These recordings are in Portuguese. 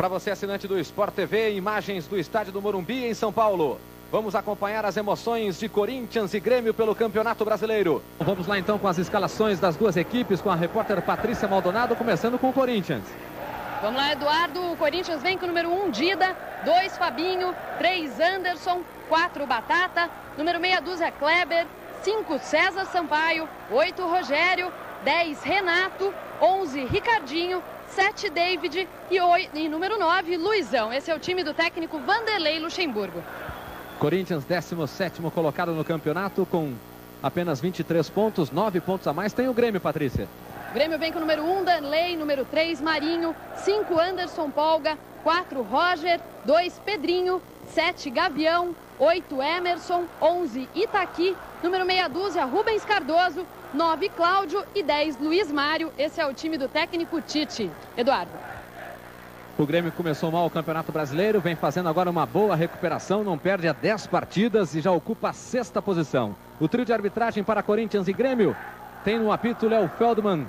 Para você, assinante do Sport TV, imagens do estádio do Morumbi, em São Paulo. Vamos acompanhar as emoções de Corinthians e Grêmio pelo Campeonato Brasileiro. Vamos lá então com as escalações das duas equipes, com a repórter Patrícia Maldonado, começando com o Corinthians. Vamos lá, Eduardo. O Corinthians vem com o número 1, Dida, 2, Fabinho, 3, Anderson, 4, Batata, número meia dúzia, Kleber, 5, César Sampaio, 8, Rogério, 10, Renato, 11, Ricardinho, 7, David e número 9, Luizão. Esse é o time do técnico Vanderlei Luxemburgo. Corinthians, 17º colocado no campeonato, com apenas 23 pontos, 9 pontos a mais. Tem o Grêmio, Patrícia. O Grêmio vem com o número 1, Danley, número 3, Marinho, 5, Anderson Polga, 4, Roger, 2, Pedrinho, 7, Gavião, 8, Emerson, 11, Itaqui, número meia dúzia, Rubens Cardoso, 9, Cláudio e 10, Luiz Mário. Esse é o time do técnico Tite. Eduardo. O Grêmio começou mal o Campeonato Brasileiro, vem fazendo agora uma boa recuperação, não perde há 10 partidas e já ocupa a 6ª posição. O trio de arbitragem para Corinthians e Grêmio tem no apito Léo Feldman,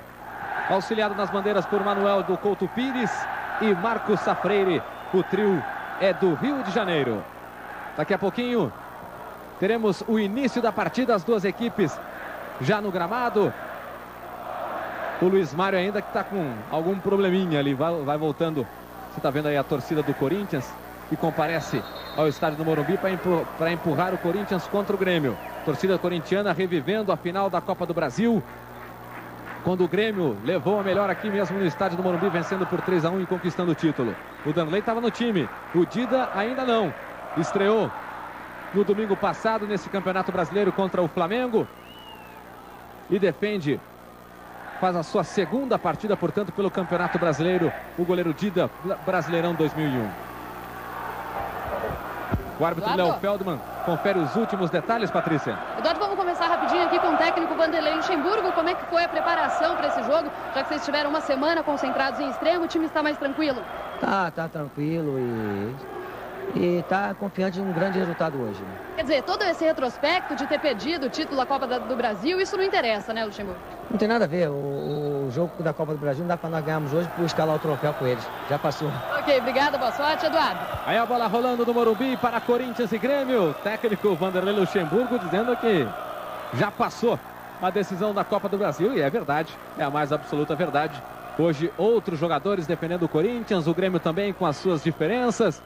auxiliado nas bandeiras por Manuel do Couto Pires e Marcos Safreire. O trio é do Rio de Janeiro. Daqui a pouquinho teremos o início da partida, as duas equipes já no gramado. O Luiz Mário ainda que está com algum probleminha ali, vai voltando. Você está vendo aí a torcida do Corinthians, que comparece ao estádio do Morumbi para empurrar o Corinthians contra o Grêmio. Torcida corintiana revivendo a final da Copa do Brasil, quando o Grêmio levou a melhor aqui mesmo no estádio do Morumbi, vencendo por 3-1 e conquistando o título. O Danley estava no time, o Dida ainda não. Estreou no domingo passado nesse Campeonato Brasileiro contra o Flamengo e defende, faz a sua 2ª partida, portanto, pelo Campeonato Brasileiro, o goleiro Dida, Brasileirão 2001. O árbitro Léo Feldman confere os últimos detalhes, Patrícia. Eduardo, vamos começar rapidinho aqui com o técnico Vanderlei Luxemburgo. Como é que foi a preparação para esse jogo? Já que vocês tiveram uma semana concentrados em extremo, o time está mais tranquilo? Tá tranquilo e tá confiante em um grande resultado hoje. Quer dizer, todo esse retrospecto de ter perdido o título da Copa do Brasil, isso não interessa, né, Luxemburgo? Não tem nada a ver. O jogo da Copa do Brasil não dá para nós ganharmos hoje por escalar o troféu com eles. Já passou. Ok, obrigada, boa sorte, Eduardo. Aí a bola rolando no Morumbi para Corinthians e Grêmio. Técnico Vanderlei Luxemburgo dizendo que já passou a decisão da Copa do Brasil. E é verdade, é a mais absoluta verdade. Hoje outros jogadores defendendo o Corinthians, o Grêmio também com as suas diferenças.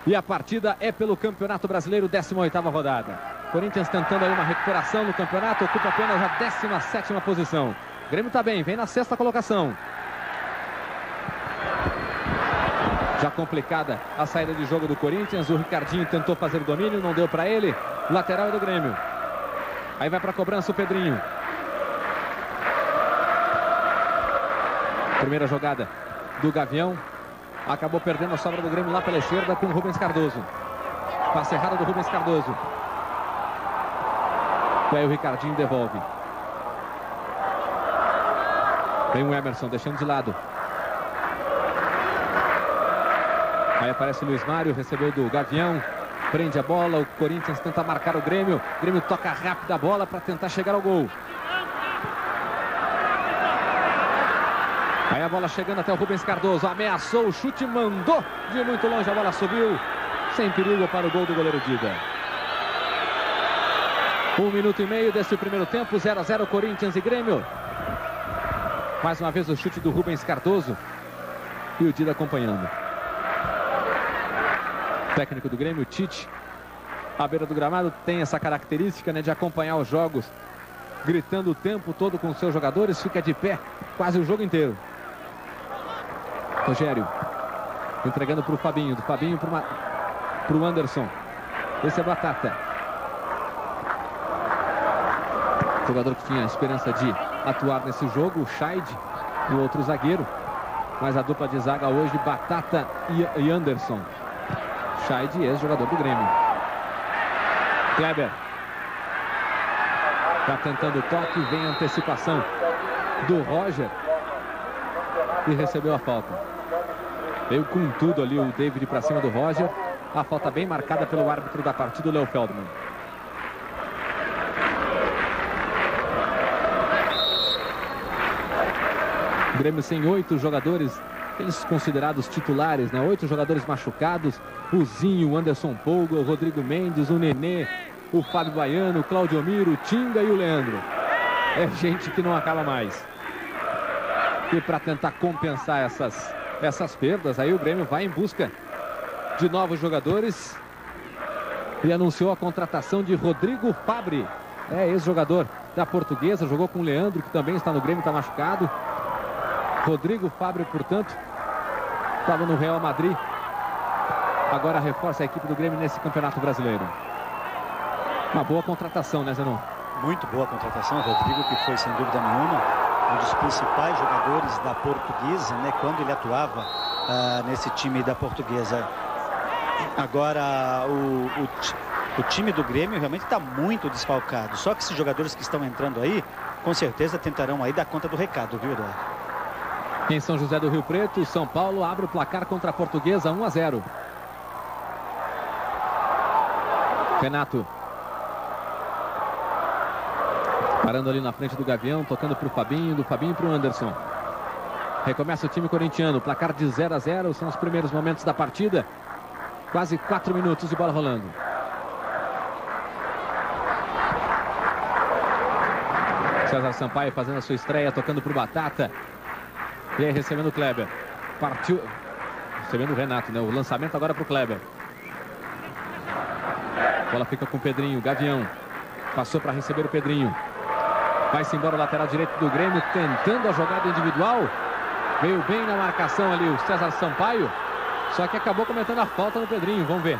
E a partida é pelo Campeonato Brasileiro, 18ª rodada. Corinthians tentando aí uma recuperação no campeonato, ocupa apenas a 17ª posição. O Grêmio está bem, vem na 6ª colocação. Já complicada a saída de jogo do Corinthians, o Ricardinho tentou fazer o domínio, não deu para ele. Lateral é do Grêmio. Aí vai para a cobrança o Pedrinho. Primeira jogada do Gavião. Acabou perdendo a sobra do Grêmio lá pela esquerda com o Rubens Cardoso. Passe errado do Rubens Cardoso. E aí o Ricardinho devolve. Tem o Emerson deixando de lado. Aí aparece o Luiz Mário, recebeu do Gavião. Prende a bola, o Corinthians tenta marcar o Grêmio. O Grêmio toca rápido a bola para tentar chegar ao gol. Aí a bola chegando até o Rubens Cardoso, ameaçou o chute, mandou de muito longe, a bola subiu, sem perigo para o gol do goleiro Dida. 1 minuto e meio desse primeiro tempo, 0-0 Corinthians e Grêmio. Mais uma vez o chute do Rubens Cardoso e o Dida acompanhando. O técnico do Grêmio, Tite, à beira do gramado, tem essa característica, né, de acompanhar os jogos, gritando o tempo todo com os seus jogadores, fica de pé quase o jogo inteiro. Rogério entregando para o Fabinho, do Fabinho para o Anderson. Esse é Batata, jogador que tinha a esperança de atuar nesse jogo. O Scheid, o outro zagueiro, mas a dupla de zaga hoje, Batata e Anderson. Scheid, ex-jogador do Grêmio. Kleber está tentando o toque, vem a antecipação do Roger e recebeu a falta. Veio com tudo ali o David para cima do Roger. A falta bem marcada pelo árbitro da partida, o Léo Feldman. O Grêmio sem 8 jogadores aqueles considerados titulares, né? 8 jogadores machucados, o Zinho, o Anderson Polga, o Rodrigo Mendes, o Nenê, o Fábio Baiano, o Claudio Miro, o Tinga e o Leandro. É gente que não acaba mais. E para tentar compensar essas perdas, aí o Grêmio vai em busca de novos jogadores e anunciou a contratação de Rodrigo Fabbri. É ex-jogador da Portuguesa, jogou com o Leandro, que também está no Grêmio, está machucado. Rodrigo Fabbri, portanto, estava no Real Madrid. Agora reforça a equipe do Grêmio nesse Campeonato Brasileiro. Uma boa contratação, né, Zenon? Muito boa contratação, Rodrigo, que foi, sem dúvida nenhuma, um dos principais jogadores da Portuguesa, né, quando ele atuava nesse time da Portuguesa. Agora, o time do Grêmio realmente está muito desfalcado. Só que esses jogadores que estão entrando aí, com certeza tentarão aí dar conta do recado, viu, Eduardo? Em São José do Rio Preto, o São Paulo abre o placar contra a Portuguesa, 1-0. Renato. Parando ali na frente do Gavião, tocando para o Fabinho, do Fabinho para o Anderson. Recomeça o time corintiano, placar de 0-0, são os primeiros momentos da partida. Quase 4 minutos de bola rolando. César Sampaio fazendo a sua estreia, tocando para o Batata. E aí recebendo o Kleber. Partiu. Recebendo o Renato, né? O lançamento agora para o Kleber. A bola fica com o Pedrinho. Gavião. Passou para receber o Pedrinho. Vai-se embora o lateral direito do Grêmio, tentando a jogada individual. Veio bem na marcação ali o César Sampaio. Só que acabou cometendo a falta no Pedrinho. Vamos ver.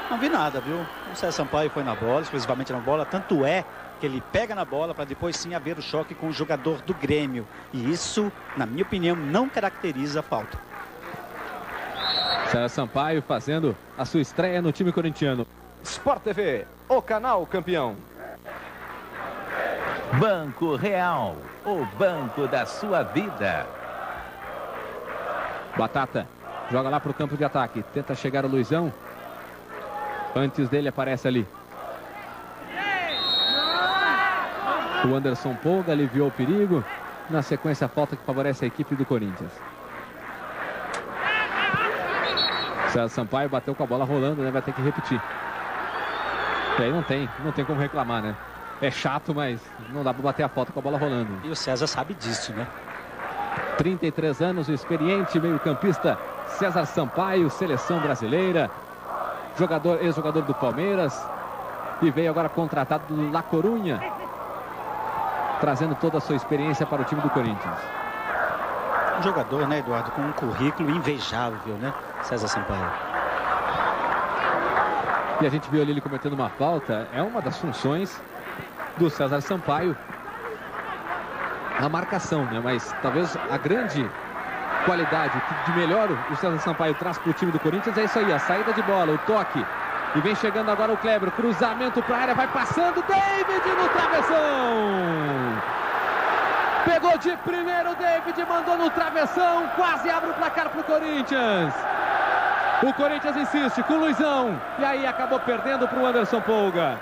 Não vi nada, viu? O César Sampaio foi na bola, exclusivamente na bola. Tanto é que ele pega na bola para depois sim haver o choque com o jogador do Grêmio. E isso, na minha opinião, não caracteriza a falta. César Sampaio fazendo a sua estreia no time corintiano. Sport TV, o canal campeão. Banco Real, o banco da sua vida. Batata joga lá para o campo de ataque. Tenta chegar o Luizão. Antes dele aparece ali o Anderson Polga, aliviou o perigo. Na sequência, a falta que favorece a equipe do Corinthians. César Sampaio bateu com a bola rolando, né? Vai ter que repetir. E aí não tem como reclamar, né? É chato, mas não dá para bater a falta com a bola rolando. E o César sabe disso, né? 33 anos, o experiente meio-campista César Sampaio, seleção brasileira. Ex-jogador do Palmeiras. E veio agora contratado do La Coruña, trazendo toda a sua experiência para o time do Corinthians. Um jogador, né, Eduardo, com um currículo invejável, né? César Sampaio. E a gente viu ali ele cometendo uma falta. É uma das funções do César Sampaio, a marcação, né? Mas talvez a grande qualidade, o que de melhor o César Sampaio traz para o time do Corinthians é isso aí, a saída de bola, o toque. E vem chegando agora o Kleber, cruzamento para a área, vai passando, David no travessão. Pegou de primeiro, David mandou no travessão, quase abre o placar para o Corinthians. O Corinthians insiste com o Luizão, e aí acabou perdendo para o Anderson Polga.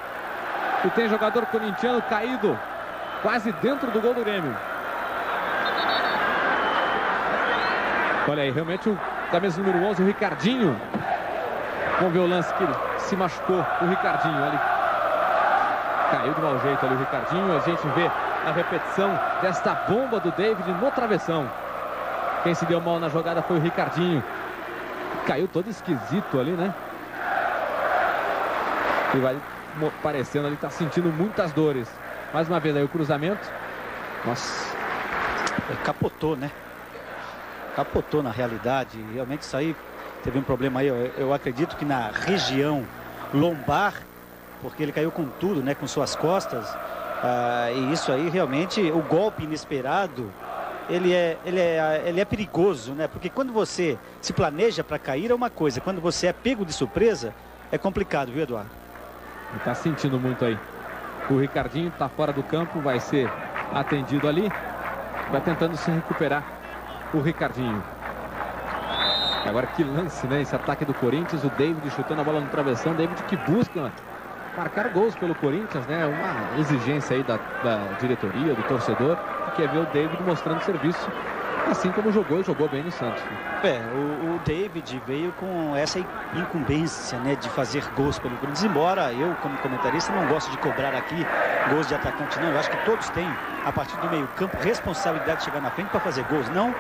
E tem jogador corintiano caído quase dentro do gol do Grêmio. Olha aí, realmente o camisa número 11, o Ricardinho. Vamos ver o lance que se machucou, o Ricardinho. Ali caiu de mau jeito ali o Ricardinho. A gente vê a repetição desta bomba do David no travessão. Quem se deu mal na jogada foi o Ricardinho. Caiu todo esquisito ali, né? E vai parecendo ali, tá sentindo muitas dores. Mais uma vez aí o cruzamento. Nossa. Capotou, né? Capotou na realidade. Realmente isso aí teve um problema aí. Eu acredito que na região lombar, porque ele caiu com tudo, né? Com suas costas. E isso aí realmente, o golpe inesperado, ele é perigoso, né? Porque quando você se planeja para cair é uma coisa. Quando você é pego de surpresa, é complicado, viu, Eduardo? Ele tá sentindo muito aí. O Ricardinho tá fora do campo, vai ser atendido ali. Vai tentando se recuperar o Ricardinho. Agora que lance, né? Esse ataque do Corinthians, o David chutando a bola no travessão. David que busca marcar gols pelo Corinthians, né? Uma exigência aí da diretoria, do torcedor, que quer ver o David mostrando serviço Assim como jogou bem no Santos. O David veio com essa incumbência, né, de fazer gols pelo Corinthians. Embora eu, como comentarista, não gosto de cobrar aqui gols de atacante, não. Eu acho que todos têm, a partir do meio-campo, responsabilidade de chegar na frente para fazer gols. Não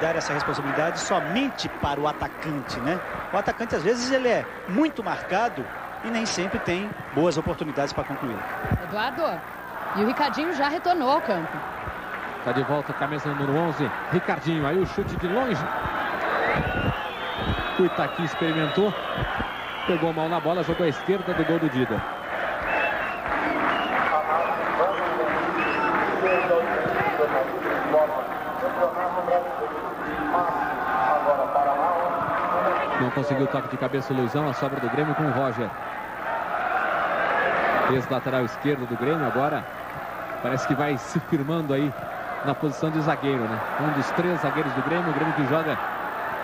dar essa responsabilidade somente para o atacante, né? O atacante, às vezes, ele é muito marcado e nem sempre tem boas oportunidades para concluir. Eduardo, e o Ricardinho já retornou ao campo. Está de volta, camisa número 11, Ricardinho. Aí o chute de longe. O Itaqui experimentou. Pegou mal na bola, jogou à esquerda do gol do Dida. Não conseguiu o toque de cabeça o Luizão. A sobra do Grêmio com o Roger. Ex-lateral esquerdo do Grêmio. Agora parece que vai se firmando aí na posição de zagueiro, né? Um dos 3 zagueiros do Grêmio. O Grêmio que joga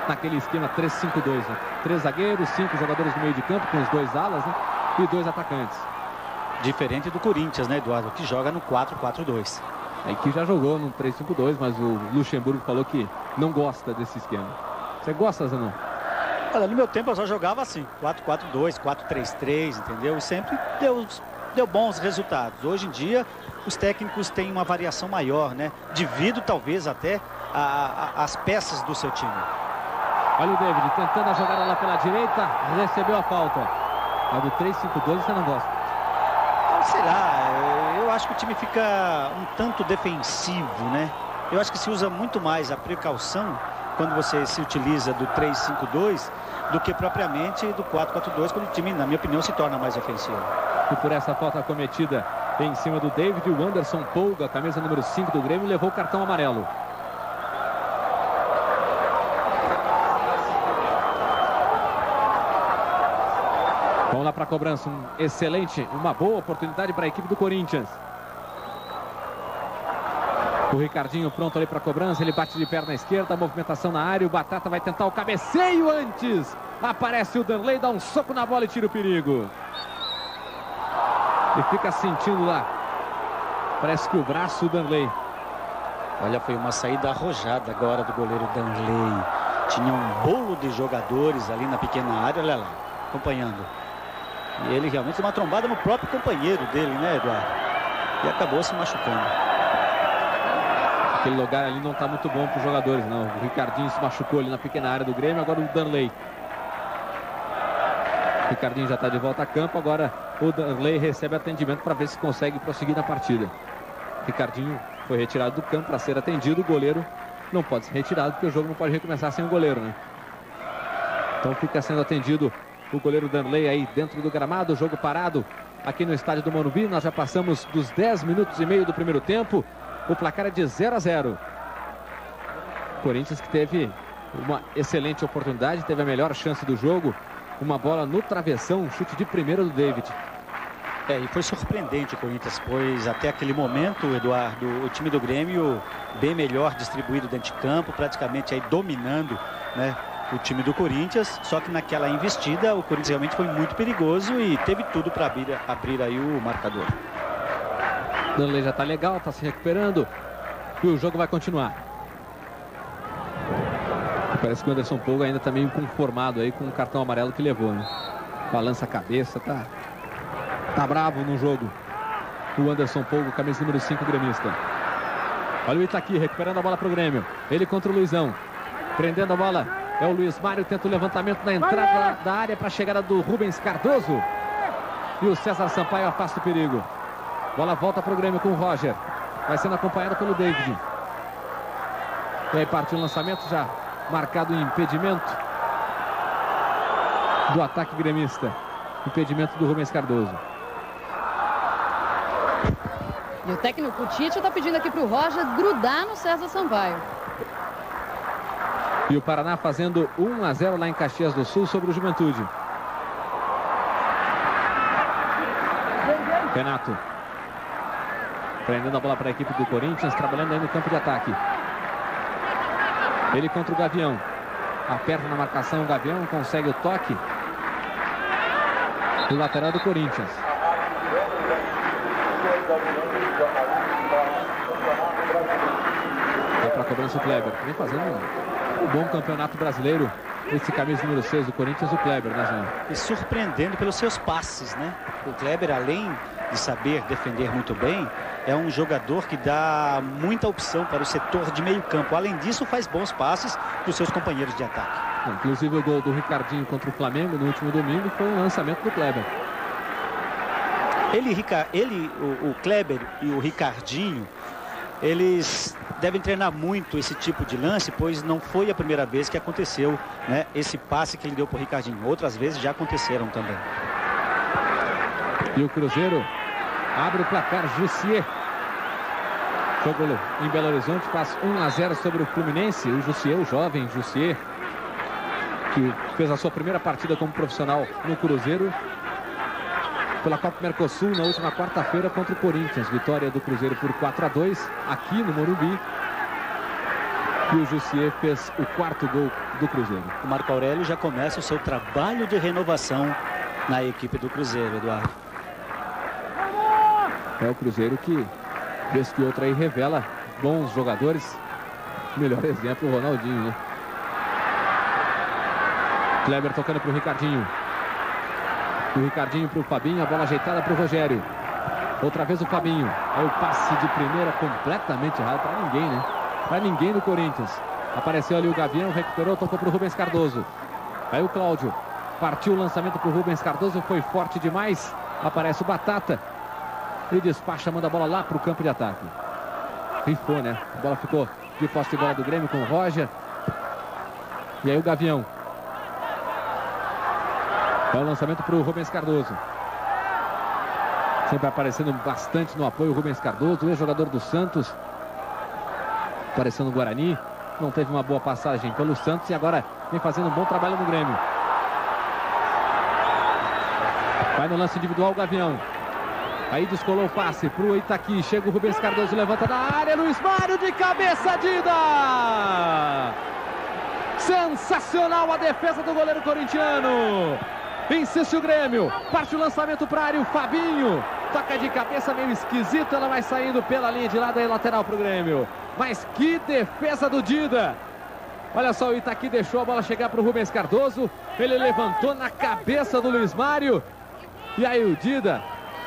naquele esquema 3-5-2, né? 3 zagueiros, 5 jogadores no meio de campo, com os 2 alas, né? E 2 atacantes. Diferente do Corinthians, né, Eduardo? Que joga no 4-4-2. Aí que já jogou no 3-5-2, mas o Luxemburgo falou que não gosta desse esquema. Você gosta, Zanon? Olha, no meu tempo eu só jogava assim, 4-4-2, 4-3-3, entendeu? E sempre deu bons resultados. Hoje em dia, os técnicos têm uma variação maior, né? Devido, talvez, até às peças do seu time. Olha o David tentando a jogada lá pela direita. Recebeu a falta. A do 3-5-2 você não gosta? Sei lá, eu acho que o time fica um tanto defensivo, né? Eu acho que se usa muito mais a precaução quando você se utiliza do 3-5-2 do que propriamente do 4-4-2, quando o time, na minha opinião, se torna mais ofensivo. E por essa falta cometida em cima do David, o Anderson Polga, camisa número 5 do Grêmio, levou o cartão amarelo. Vamos lá para a cobrança. Uma boa oportunidade para a equipe do Corinthians. O Ricardinho pronto ali para a cobrança. Ele bate de perna esquerda, movimentação na área. O Batata vai tentar o cabeceio antes. Aparece o Danley, dá um soco na bola e tira o perigo. E fica sentindo lá. Parece que o braço do Danley. Olha, foi uma saída arrojada agora do goleiro Danley. Tinha um bolo de jogadores ali na pequena área, olha lá, acompanhando. E ele realmente deu uma trombada no próprio companheiro dele, né, Eduardo? E acabou se machucando. Aquele lugar ali não está muito bom para os jogadores, não. O Ricardinho se machucou ali na pequena área do Grêmio, agora o Danley. O Ricardinho já está de volta a campo, agora o Danley recebe atendimento para ver se consegue prosseguir na partida. O Ricardinho foi retirado do campo para ser atendido, o goleiro não pode ser retirado porque o jogo não pode recomeçar sem o goleiro, né? Então fica sendo atendido o goleiro Danley aí dentro do gramado, jogo parado aqui no estádio do Morumbi. Nós já passamos dos 10 minutos e meio do primeiro tempo. O placar é de 0-0. Corinthians que teve uma excelente oportunidade, teve a melhor chance do jogo. Uma bola no travessão, um chute de primeira do David. E foi surpreendente o Corinthians, pois até aquele momento, Eduardo, o time do Grêmio bem melhor distribuído dentro de campo, praticamente aí dominando, né, o time do Corinthians. Só que naquela investida o Corinthians realmente foi muito perigoso e teve tudo para abrir aí o marcador. Danley já está legal, está se recuperando e o jogo vai continuar. Parece que o Anderson Polga ainda está meio conformado aí com o cartão amarelo que levou, né? Balança a cabeça, tá bravo no jogo. O Anderson Polga, camisa número 5, gremista. Olha o Itaqui recuperando a bola para o Grêmio. Ele contra o Luizão. Prendendo a bola é o Luiz Mário. Tenta o levantamento na entrada da área para a chegada do Rubens Cardoso. E o César Sampaio afasta o perigo. Bola volta para o Grêmio com o Roger. Vai sendo acompanhado pelo David. E aí partiu o lançamento, já marcado em impedimento do ataque gremista. Impedimento do Rubens Cardoso. E o técnico Tite está pedindo aqui para o Roger grudar no César Sampaio. E o Paraná fazendo 1-0 lá em Caxias do Sul sobre o Juventude. Renato. Prendendo a bola para a equipe do Corinthians, trabalhando aí no campo de ataque. Ele contra o Gavião. Aperta na marcação o Gavião, consegue o toque do lateral do Corinthians. Vai para a cobrança o Kleber, que vem fazendo um bom campeonato brasileiro. Esse camisa número 6 do Corinthians, o Kleber, né, Jean? E surpreendendo pelos seus passes, né? O Kleber, além de saber defender muito bem, é um jogador que dá muita opção para o setor de meio campo. Além disso, faz bons passes para os seus companheiros de ataque. Inclusive o gol do Ricardinho contra o Flamengo no último domingo foi um lançamento do Kleber. O Kleber e o Ricardinho, eles devem treinar muito esse tipo de lance, pois não foi a primeira vez que aconteceu, né, esse passe que ele deu para o Ricardinho. Outras vezes já aconteceram também. E o Cruzeiro abre o placar. Jussier. Jogo em Belo Horizonte, faz 1-0 sobre o Fluminense. O Jussier, o jovem Jussier, que fez a sua primeira partida como profissional no Cruzeiro pela Copa Mercosul na última quarta-feira contra o Corinthians. Vitória do Cruzeiro por 4-2 aqui no Morumbi. E o Jussier fez o quarto gol do Cruzeiro. O Marco Aurélio já começa o seu trabalho de renovação na equipe do Cruzeiro, Eduardo. É o Cruzeiro que, vez que outra aí, revela bons jogadores. Melhor exemplo, o Ronaldinho, né? Kleber tocando para o Ricardinho. O Ricardinho para o Fabinho, a bola ajeitada para o Rogério. Outra vez o Fabinho. Aí o passe de primeira completamente errado para ninguém, né? Para ninguém do Corinthians. Apareceu ali o Gavião, recuperou, tocou para o Rubens Cardoso. Aí o Cláudio partiu o lançamento para o Rubens Cardoso, foi forte demais. Aparece o Batata e despacha, manda a bola lá para o campo de ataque. Rifou, né? A bola ficou de posse de bola do Grêmio com o Roger. E aí o Gavião. É o lançamento para o Rubens Cardoso. Sempre aparecendo bastante no apoio o Rubens Cardoso, ex-jogador do Santos. Apareceu no Guarani. Não teve uma boa passagem pelo Santos e agora vem fazendo um bom trabalho no Grêmio. Vai no lance individual o Gavião. Aí descolou o passe para o Itaqui. Chega o Rubens Cardoso, levanta da área. Luiz Mário de cabeça, Dida! Sensacional a defesa do goleiro corintiano. Insiste o Grêmio. Parte o lançamento para a área. O Fabinho toca de cabeça meio esquisito. Ela vai saindo pela linha de lado. Aí lateral para o Grêmio. Mas que defesa do Dida. Olha só, o Itaqui deixou a bola chegar para o Rubens Cardoso. Ele levantou na cabeça do Luiz Mário. E aí o Dida,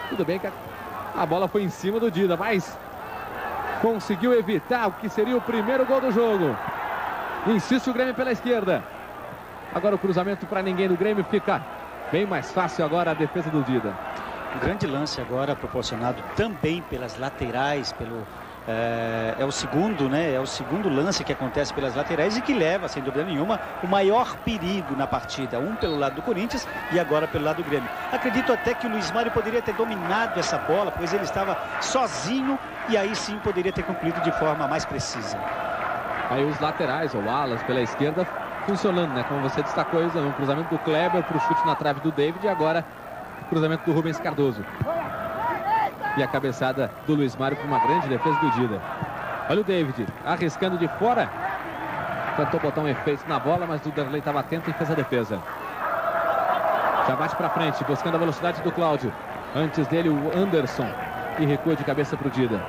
tudo bem que a bola foi em cima do Dida, mas conseguiu evitar o que seria o primeiro gol do jogo. Insiste o Grêmio pela esquerda. Agora o cruzamento para ninguém do Grêmio, fica bem mais fácil agora a defesa do Dida. Um grande lance agora proporcionado também pelas laterais, é o segundo, né? É o segundo lance que acontece pelas laterais e que leva, sem dúvida nenhuma, o maior perigo na partida. Um pelo lado do Corinthians e agora pelo lado do Grêmio. Acredito até que o Luiz Mário poderia ter dominado essa bola, pois ele estava sozinho e aí sim poderia ter concluído de forma mais precisa. Aí os laterais, o Alas pela esquerda, funcionando, né? Como você destacou, um cruzamento do Kleber para o chute na trave do David e agora o cruzamento do Rubens Cardoso. E a cabeçada do Luiz Mário para uma grande defesa do Dida. Olha o David arriscando de fora. Tentou botar um efeito na bola, mas o Derlei estava atento e fez a defesa. Já bate para frente, buscando a velocidade do Cláudio. Antes dele o Anderson. E recua de cabeça para o Dida.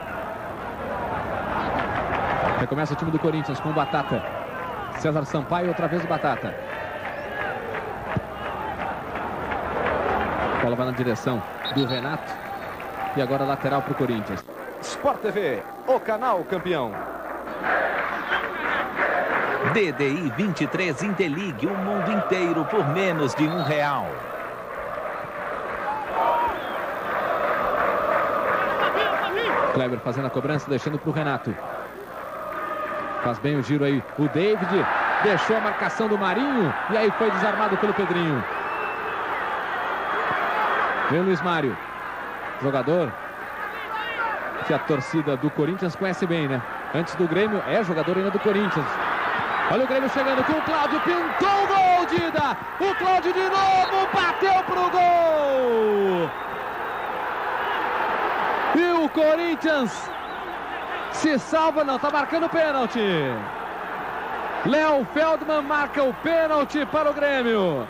Recomeça o time do Corinthians com o Batata. César Sampaio, outra vez o Batata. A bola vai na direção do Renato. E agora lateral para o Corinthians. Sport TV, o canal campeão. DDI 23 Interligue, o mundo inteiro por menos de R$1. Kleber fazendo a cobrança, deixando para o Renato. Faz bem o giro aí. O David deixou a marcação do Marinho. E aí foi desarmado pelo Pedrinho. Vem o Luiz Mário. Jogador que a torcida do Corinthians conhece bem, né? Antes do Grêmio, é jogador ainda do Corinthians. Olha o Grêmio chegando com o Cláudio. Pintou o gol, Dida. O Cláudio de novo bateu pro gol. E o Corinthians se salva, não, tá marcando pênalti. Léo Feldman marca o pênalti para o Grêmio.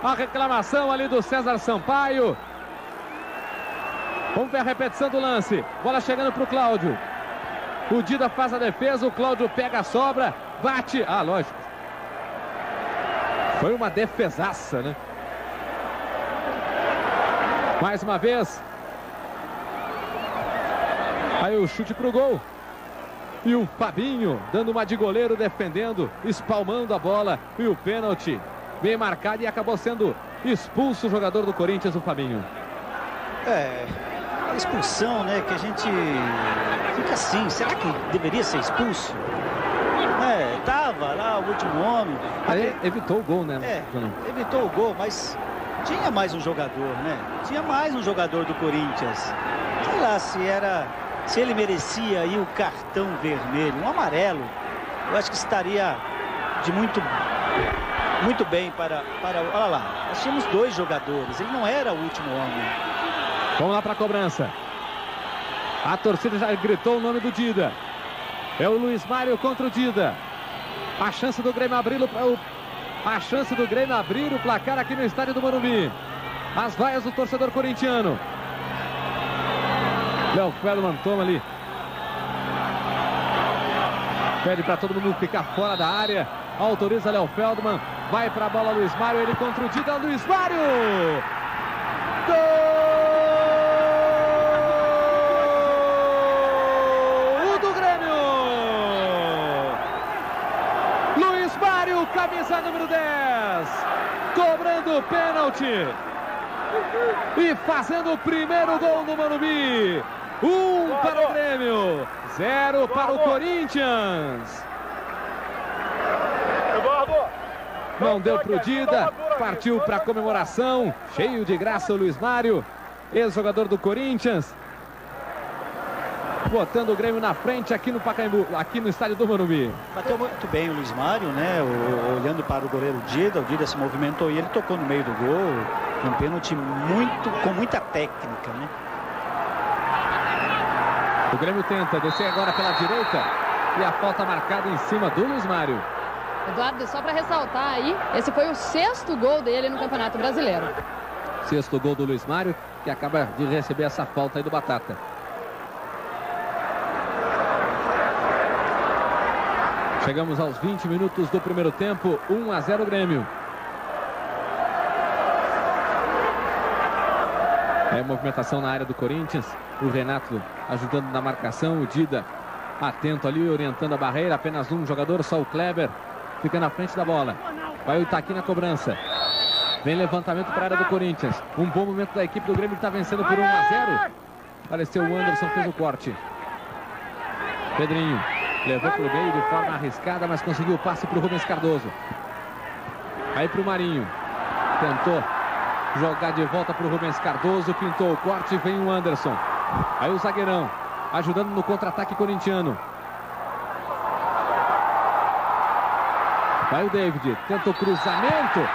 A reclamação ali do César Sampaio. Vamos ver a repetição do lance. Bola chegando para o Cláudio. O Dida faz a defesa, o Cláudio pega a sobra, bate. Ah, lógico. Foi uma defesaça, né? Mais uma vez. Aí o chute pro gol. E o Fabinho dando uma de goleiro, defendendo, espalmando a bola. E o pênalti bem marcado e acabou sendo expulso o jogador do Corinthians, o Fabinho. A expulsão, né, que a gente fica assim, será que deveria ser expulso? Tava lá o último homem. Aí evitou o gol, né? Evitou o gol, mas tinha mais um jogador, né? Tinha mais um jogador do Corinthians. Sei lá se ele merecia aí o cartão vermelho, um amarelo. Eu acho que estaria de muito bem para... Olha lá, nós tínhamos 2 jogadores, ele não era o último homem. Vamos lá para a cobrança. A torcida já gritou o nome do Dida. É o Luiz Mário contra o Dida. A chance do Grêmio abrir o placar aqui no estádio do Morumbi. As vaias do torcedor corintiano. Léo Feldman toma ali. Pede para todo mundo ficar fora da área. Autoriza Léo Feldman. Vai para a bola Luiz Mário. Ele contra o Dida. Luiz Mário. Gol! Camisa número 10, cobrando o pênalti e fazendo o primeiro gol no Morumbi. 1 para o Grêmio, 0 para o Corinthians. Não deu para o Dida, partiu para a comemoração, cheio de graça o Luiz Mário, ex-jogador do Corinthians. Botando o Grêmio na frente aqui no Pacaembu, aqui no estádio do Morumbi. Bateu muito bem o Luiz Mário, né? Olhando para o goleiro Dida, o Dida se movimentou e ele tocou no meio do gol. Um pênalti com muita técnica, né? O Grêmio tenta descer agora pela direita e a falta marcada em cima do Luiz Mário. Eduardo, só para ressaltar aí, esse foi o 6º gol dele no Campeonato Brasileiro. 6º gol do Luiz Mário, que acaba de receber essa falta aí do Batata. Chegamos aos 20 minutos do primeiro tempo, 1-0 Grêmio. É movimentação na área do Corinthians. O Renato ajudando na marcação. O Dida atento ali, orientando a barreira. Apenas um jogador, só o Kleber. Fica na frente da bola. Vai o Itaqui na cobrança. Vem levantamento para a área do Corinthians. Um bom momento da equipe do Grêmio que está vencendo por 1-0. Apareceu o Anderson, fez o corte. Pedrinho. Levou para o meio de forma arriscada, mas conseguiu o passe para o Rubens Cardoso. Aí para o Marinho. Tentou jogar de volta para o Rubens Cardoso. Pintou o corte, vem o Anderson. Aí o zagueirão, ajudando no contra-ataque corintiano. Vai o David, tenta o cruzamento.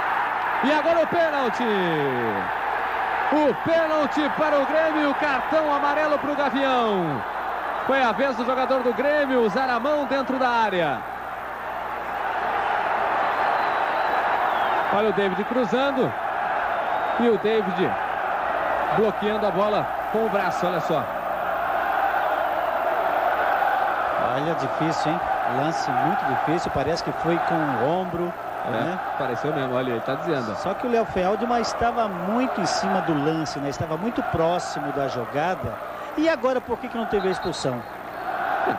E agora o pênalti. O pênalti para o Grêmio, o cartão amarelo para o Gavião. Foi a vez do jogador do Grêmio usar a mão dentro da área. Olha o David cruzando. E o David bloqueando a bola com o braço, olha só. Olha, difícil, hein? Lance muito difícil, parece que foi com o ombro. Né? Pareceu mesmo, olha, ele tá dizendo. Só que o Léo Feldman estava muito em cima do lance, né? Estava muito próximo da jogada. E agora, por que não teve a expulsão?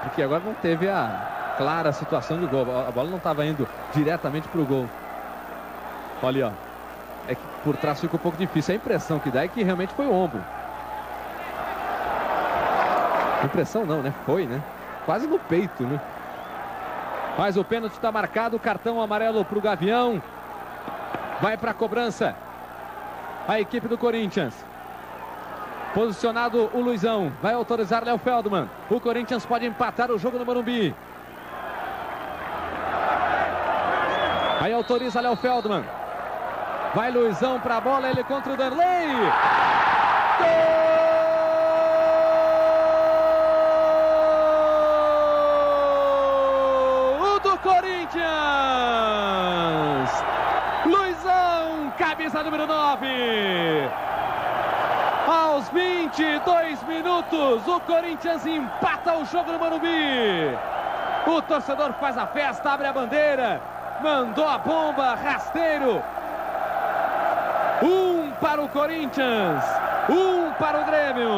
Porque agora não teve a clara situação de gol. A bola não estava indo diretamente para o gol. Olha, ó. É que por trás fica um pouco difícil. A impressão que dá é que realmente foi o ombro. Impressão não, né? Foi, né? Quase no peito, né? Mas o pênalti está marcado. Cartão amarelo para o Gavião. Vai para a cobrança a equipe do Corinthians. Posicionado o Luizão. Vai autorizar Léo Feldman. O Corinthians pode empatar o jogo no Morumbi. Aí autoriza Léo Feldman. Vai Luizão para a bola. Ele contra o Danley. Gol do Corinthians. Luizão, camisa número 9. Aos 22 minutos, o Corinthians empata o jogo no Morumbi. O torcedor faz a festa, abre a bandeira, mandou a bomba, rasteiro. 1 para o Corinthians, 1 para o Grêmio.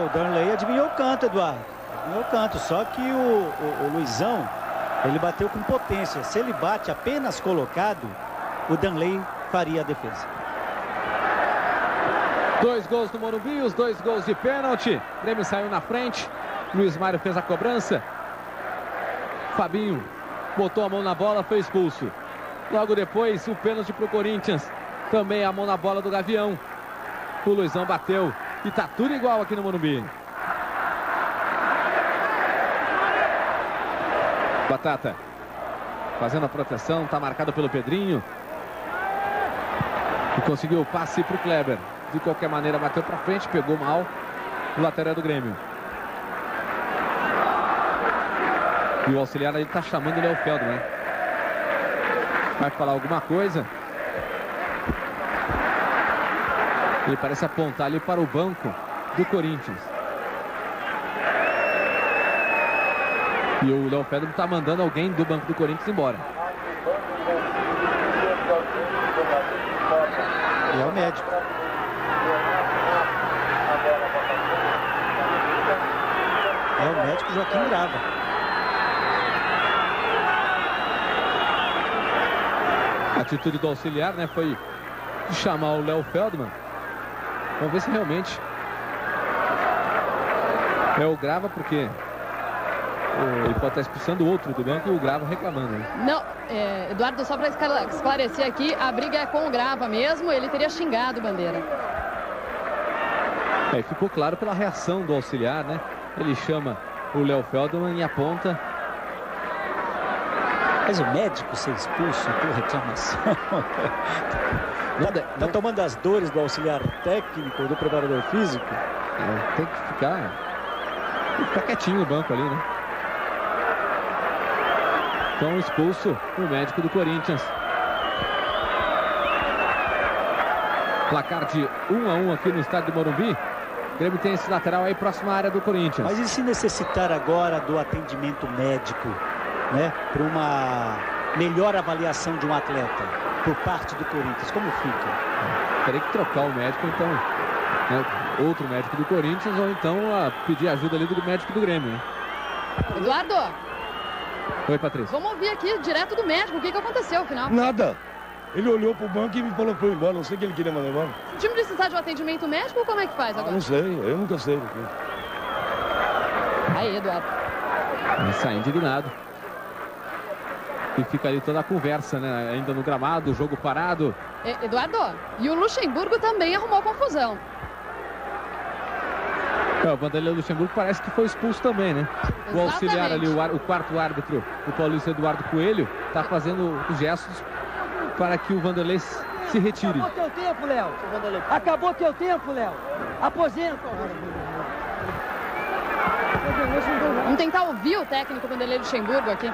O Darley adivinhou o canto, Eduardo. Adivinhou o canto, só que o Luizão, ele bateu com potência. Se ele bate apenas colocado, o Darley faria a defesa. 2 gols no Morumbi, os 2 gols de pênalti. O Grêmio saiu na frente. Luiz Mário fez a cobrança. Fabinho botou a mão na bola, foi expulso. Logo depois, o pênalti para o Corinthians. Também a mão na bola do Gavião. O Luizão bateu. E tá tudo igual aqui no Morumbi. Batata fazendo a proteção, tá marcado pelo Pedrinho. E conseguiu o passe para o Kleber. De qualquer maneira, bateu para frente, pegou mal o lateral do Grêmio. E o auxiliar aí tá chamando o Léo Feldman, né? Vai falar alguma coisa. Ele parece apontar ali para o banco do Corinthians. E o Léo Feldman tá mandando alguém do banco do Corinthians embora. E é o médico. É o médico Joaquim Grava. A atitude do auxiliar, né, foi de chamar o Léo Feldman. Vamos ver se realmente é o Grava, porque ele pode estar expulsando o outro do banco e o Grava reclamando, né? Não, Eduardo, só para esclarecer aqui, a briga é com o Grava mesmo, ele teria xingado o Bandeira. Ficou claro pela reação do auxiliar, né? Ele chama o Léo Feldman e aponta. Mas o médico ser expulso por reclamação. Tá tomando as dores do auxiliar técnico, do preparador físico. Tem que ficar quietinho no banco ali, né? Então expulso o médico do Corinthians. Placar de 1-1 aqui no estádio do Morumbi. O Grêmio tem esse lateral aí próximo à área do Corinthians. Mas e se necessitar agora do atendimento médico, né? Para uma melhor avaliação de um atleta por parte do Corinthians, como fica? Teria que trocar o médico, então, né? Outro médico do Corinthians, ou então pedir ajuda ali do médico do Grêmio, né? Eduardo! Oi, Patrícia. Vamos ouvir aqui direto do médico o que aconteceu no final. Nada. Ele olhou pro banco e me falou para eu ir embora. Não sei o que ele queria mandar embora. O time precisar de um atendimento médico ou como é que faz agora? Não sei, eu nunca sei. Aí, Eduardo. Ele sai indignado. E fica ali toda a conversa, né? Ainda no gramado, o jogo parado. Eduardo, e o Luxemburgo também arrumou confusão. O Vanderlei Luxemburgo parece que foi expulso também, né? Exatamente. O auxiliar ali, o quarto árbitro, o Paulista Eduardo Coelho, tá fazendo os gestos para que o Vanderlei se retire. Acabou teu tempo, Léo. Acabou teu tempo, Léo. Aposenta. Vamos tentar ouvir o técnico Vanderlei Luxemburgo aqui.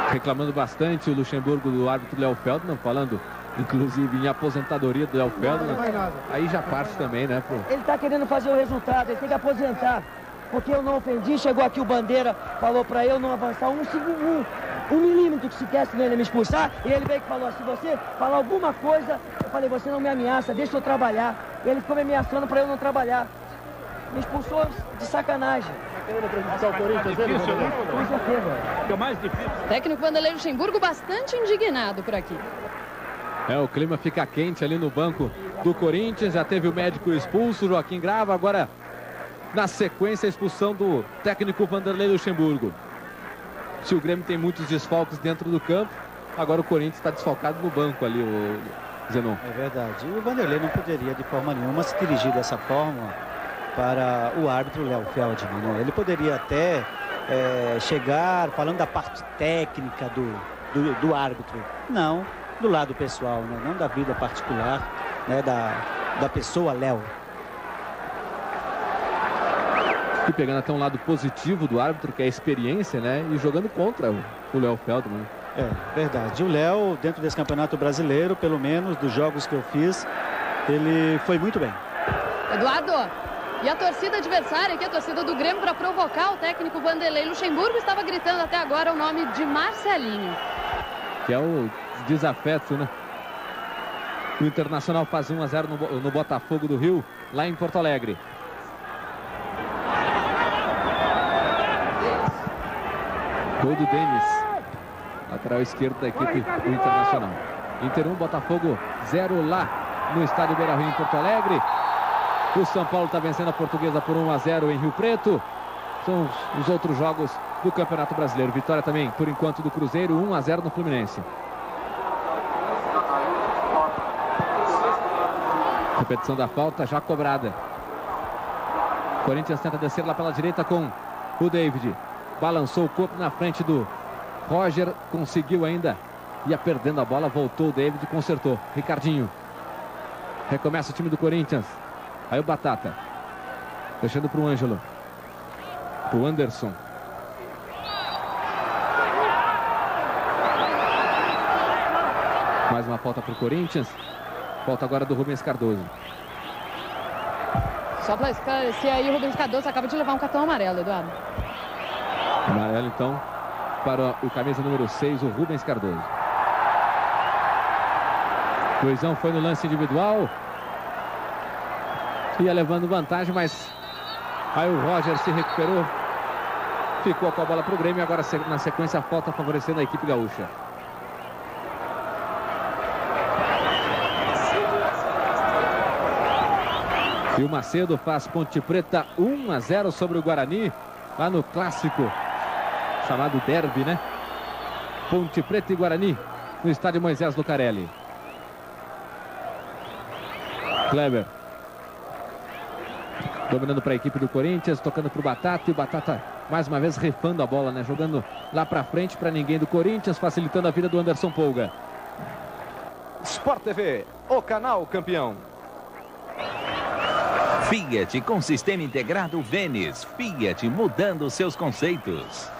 Reclamando bastante o Luxemburgo do árbitro Léo Feldman, falando inclusive em aposentadoria do Léo Feldman. Aí já parte também, né? Ele tá querendo fazer o resultado, ele tem que aposentar. Porque eu não ofendi, chegou aqui o Bandeira, falou pra eu não avançar um milímetro que sequer, senão ele ia me expulsar. E ele veio que falou, se você falar alguma coisa, eu falei, você não me ameaça, deixa eu trabalhar. E ele ficou me ameaçando pra eu não trabalhar. Me expulsou de sacanagem. Com certeza. O técnico Vanderlei Luxemburgo bastante indignado por aqui. O clima fica quente ali no banco do Corinthians. Já teve o médico expulso, Joaquim Grava. Agora, na sequência, a expulsão do técnico Vanderlei Luxemburgo. Se o Grêmio tem muitos desfalques dentro do campo, agora o Corinthians está desfalcado no banco ali, o Zenon. É verdade. E o Vanderlei não poderia de forma nenhuma se dirigir dessa forma para o árbitro Léo Feldman, né? Ele poderia até chegar falando da parte técnica do árbitro. Não, do lado pessoal, né? Não da vida particular, né? Da pessoa Léo. E pegando até um lado positivo do árbitro, que é a experiência, né? E jogando contra o Léo Feldman. É verdade. O Léo, dentro desse Campeonato Brasileiro, pelo menos dos jogos que eu fiz, ele foi muito bem. Eduardo, e a torcida adversária aqui, a torcida do Grêmio, para provocar o técnico Vanderlei Luxemburgo, estava gritando até agora o nome de Marcelinho. Que é o desafeto, né? O Internacional faz 1-0 no Botafogo do Rio, lá em Porto Alegre. Gol do Denis, lateral esquerdo da equipe do Internacional. Inter 1, Botafogo 0 lá no estádio Beira-Rio em Porto Alegre. O São Paulo está vencendo a Portuguesa por 1-0 em Rio Preto. São os outros jogos do Campeonato Brasileiro. Vitória também, por enquanto, do Cruzeiro, 1-0 no Fluminense. Repetição da falta, já cobrada. Corinthians tenta descer lá pela direita com o David. Balançou o corpo na frente do Roger. Conseguiu ainda. Ia perdendo a bola. Voltou o David, consertou. Ricardinho. Recomeça o time do Corinthians. Aí o Batata. Deixando para o Ângelo. Para o Anderson. Mais uma falta para o Corinthians. Falta agora do Rubens Cardoso. Só para esclarecer aí, o Rubens Cardoso acaba de levar um cartão amarelo, Eduardo. Amarelo, então, para o camisa número 6, o Rubens Cardoso. Luizão foi no lance individual. Ia levando vantagem, mas aí o Roger se recuperou. Ficou com a bola para o Grêmio. Agora, na sequência, a falta favorecendo a equipe gaúcha. E o Macedo faz Ponte Preta 1-0 sobre o Guarani, lá no clássico chamado Derby, né? Ponte Preta e Guarani, no estádio Moisés Lucarelli. Kleber. Dominando para a equipe do Corinthians, tocando para o Batata. E o Batata, mais uma vez, refando a bola, né? Jogando lá para frente para ninguém do Corinthians, facilitando a vida do Anderson Polga. Sport TV, o canal campeão. Fiat com sistema integrado Vênis. Fiat mudando seus conceitos.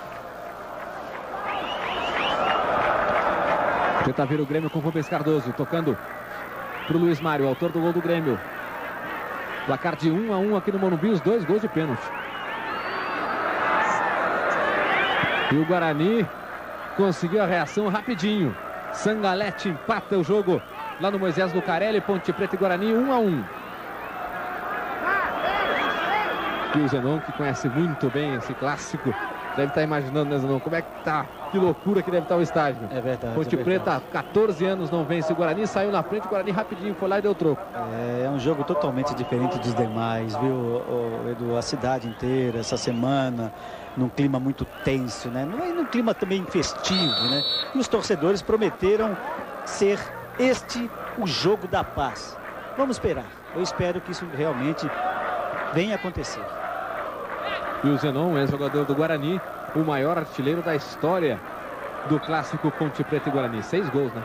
Tenta vir o Grêmio com o Rubens Cardoso, tocando para o Luiz Mário, autor do gol do Grêmio. Placar de 1-1 aqui no Morumbi, os 2 gols de pênalti. E o Guarani conseguiu a reação rapidinho. Sangalete empata o jogo lá no Moisés Lucarelli. Ponte Preta e Guarani 1-1. E o Zenon, que conhece muito bem esse clássico, deve estar imaginando, né, Zenon, como é que tá, que loucura que deve estar o estádio. É verdade. Ponte Preta, 14 anos não vence o Guarani, saiu na frente, o Guarani rapidinho foi lá e deu troco. É um jogo totalmente diferente dos demais, viu, Edu? A cidade inteira, essa semana, num clima muito tenso, né? Num clima também festivo, né? E os torcedores prometeram ser o jogo da paz. Vamos esperar. Eu espero que isso realmente venha acontecer. E o Zenon, ex-jogador do Guarani, o maior artilheiro da história do clássico Ponte Preta e Guarani. 6 gols, né?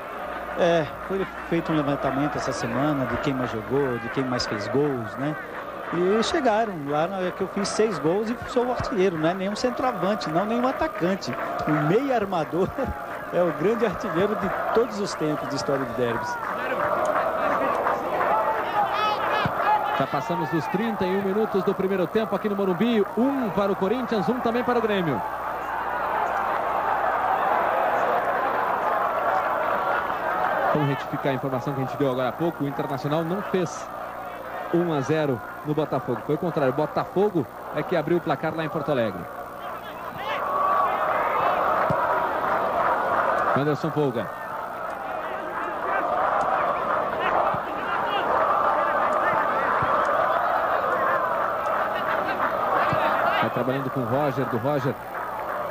Foi feito um levantamento essa semana de quem mais jogou, de quem mais fez gols, né? E chegaram lá que eu fiz 6 gols e sou o artilheiro, não é nenhum centroavante, não nenhum atacante. O meio armador é o grande artilheiro de todos os tempos de história de derbys. Já passamos dos 31 minutos do primeiro tempo aqui no Morumbi. 1 para o Corinthians, 1 também para o Grêmio. Vamos retificar a informação que a gente deu agora há pouco. O Internacional não fez 1-0 no Botafogo. Foi o contrário. O Botafogo é que abriu o placar lá em Porto Alegre. Anderson Polga. Vai trabalhando com o Roger, do Roger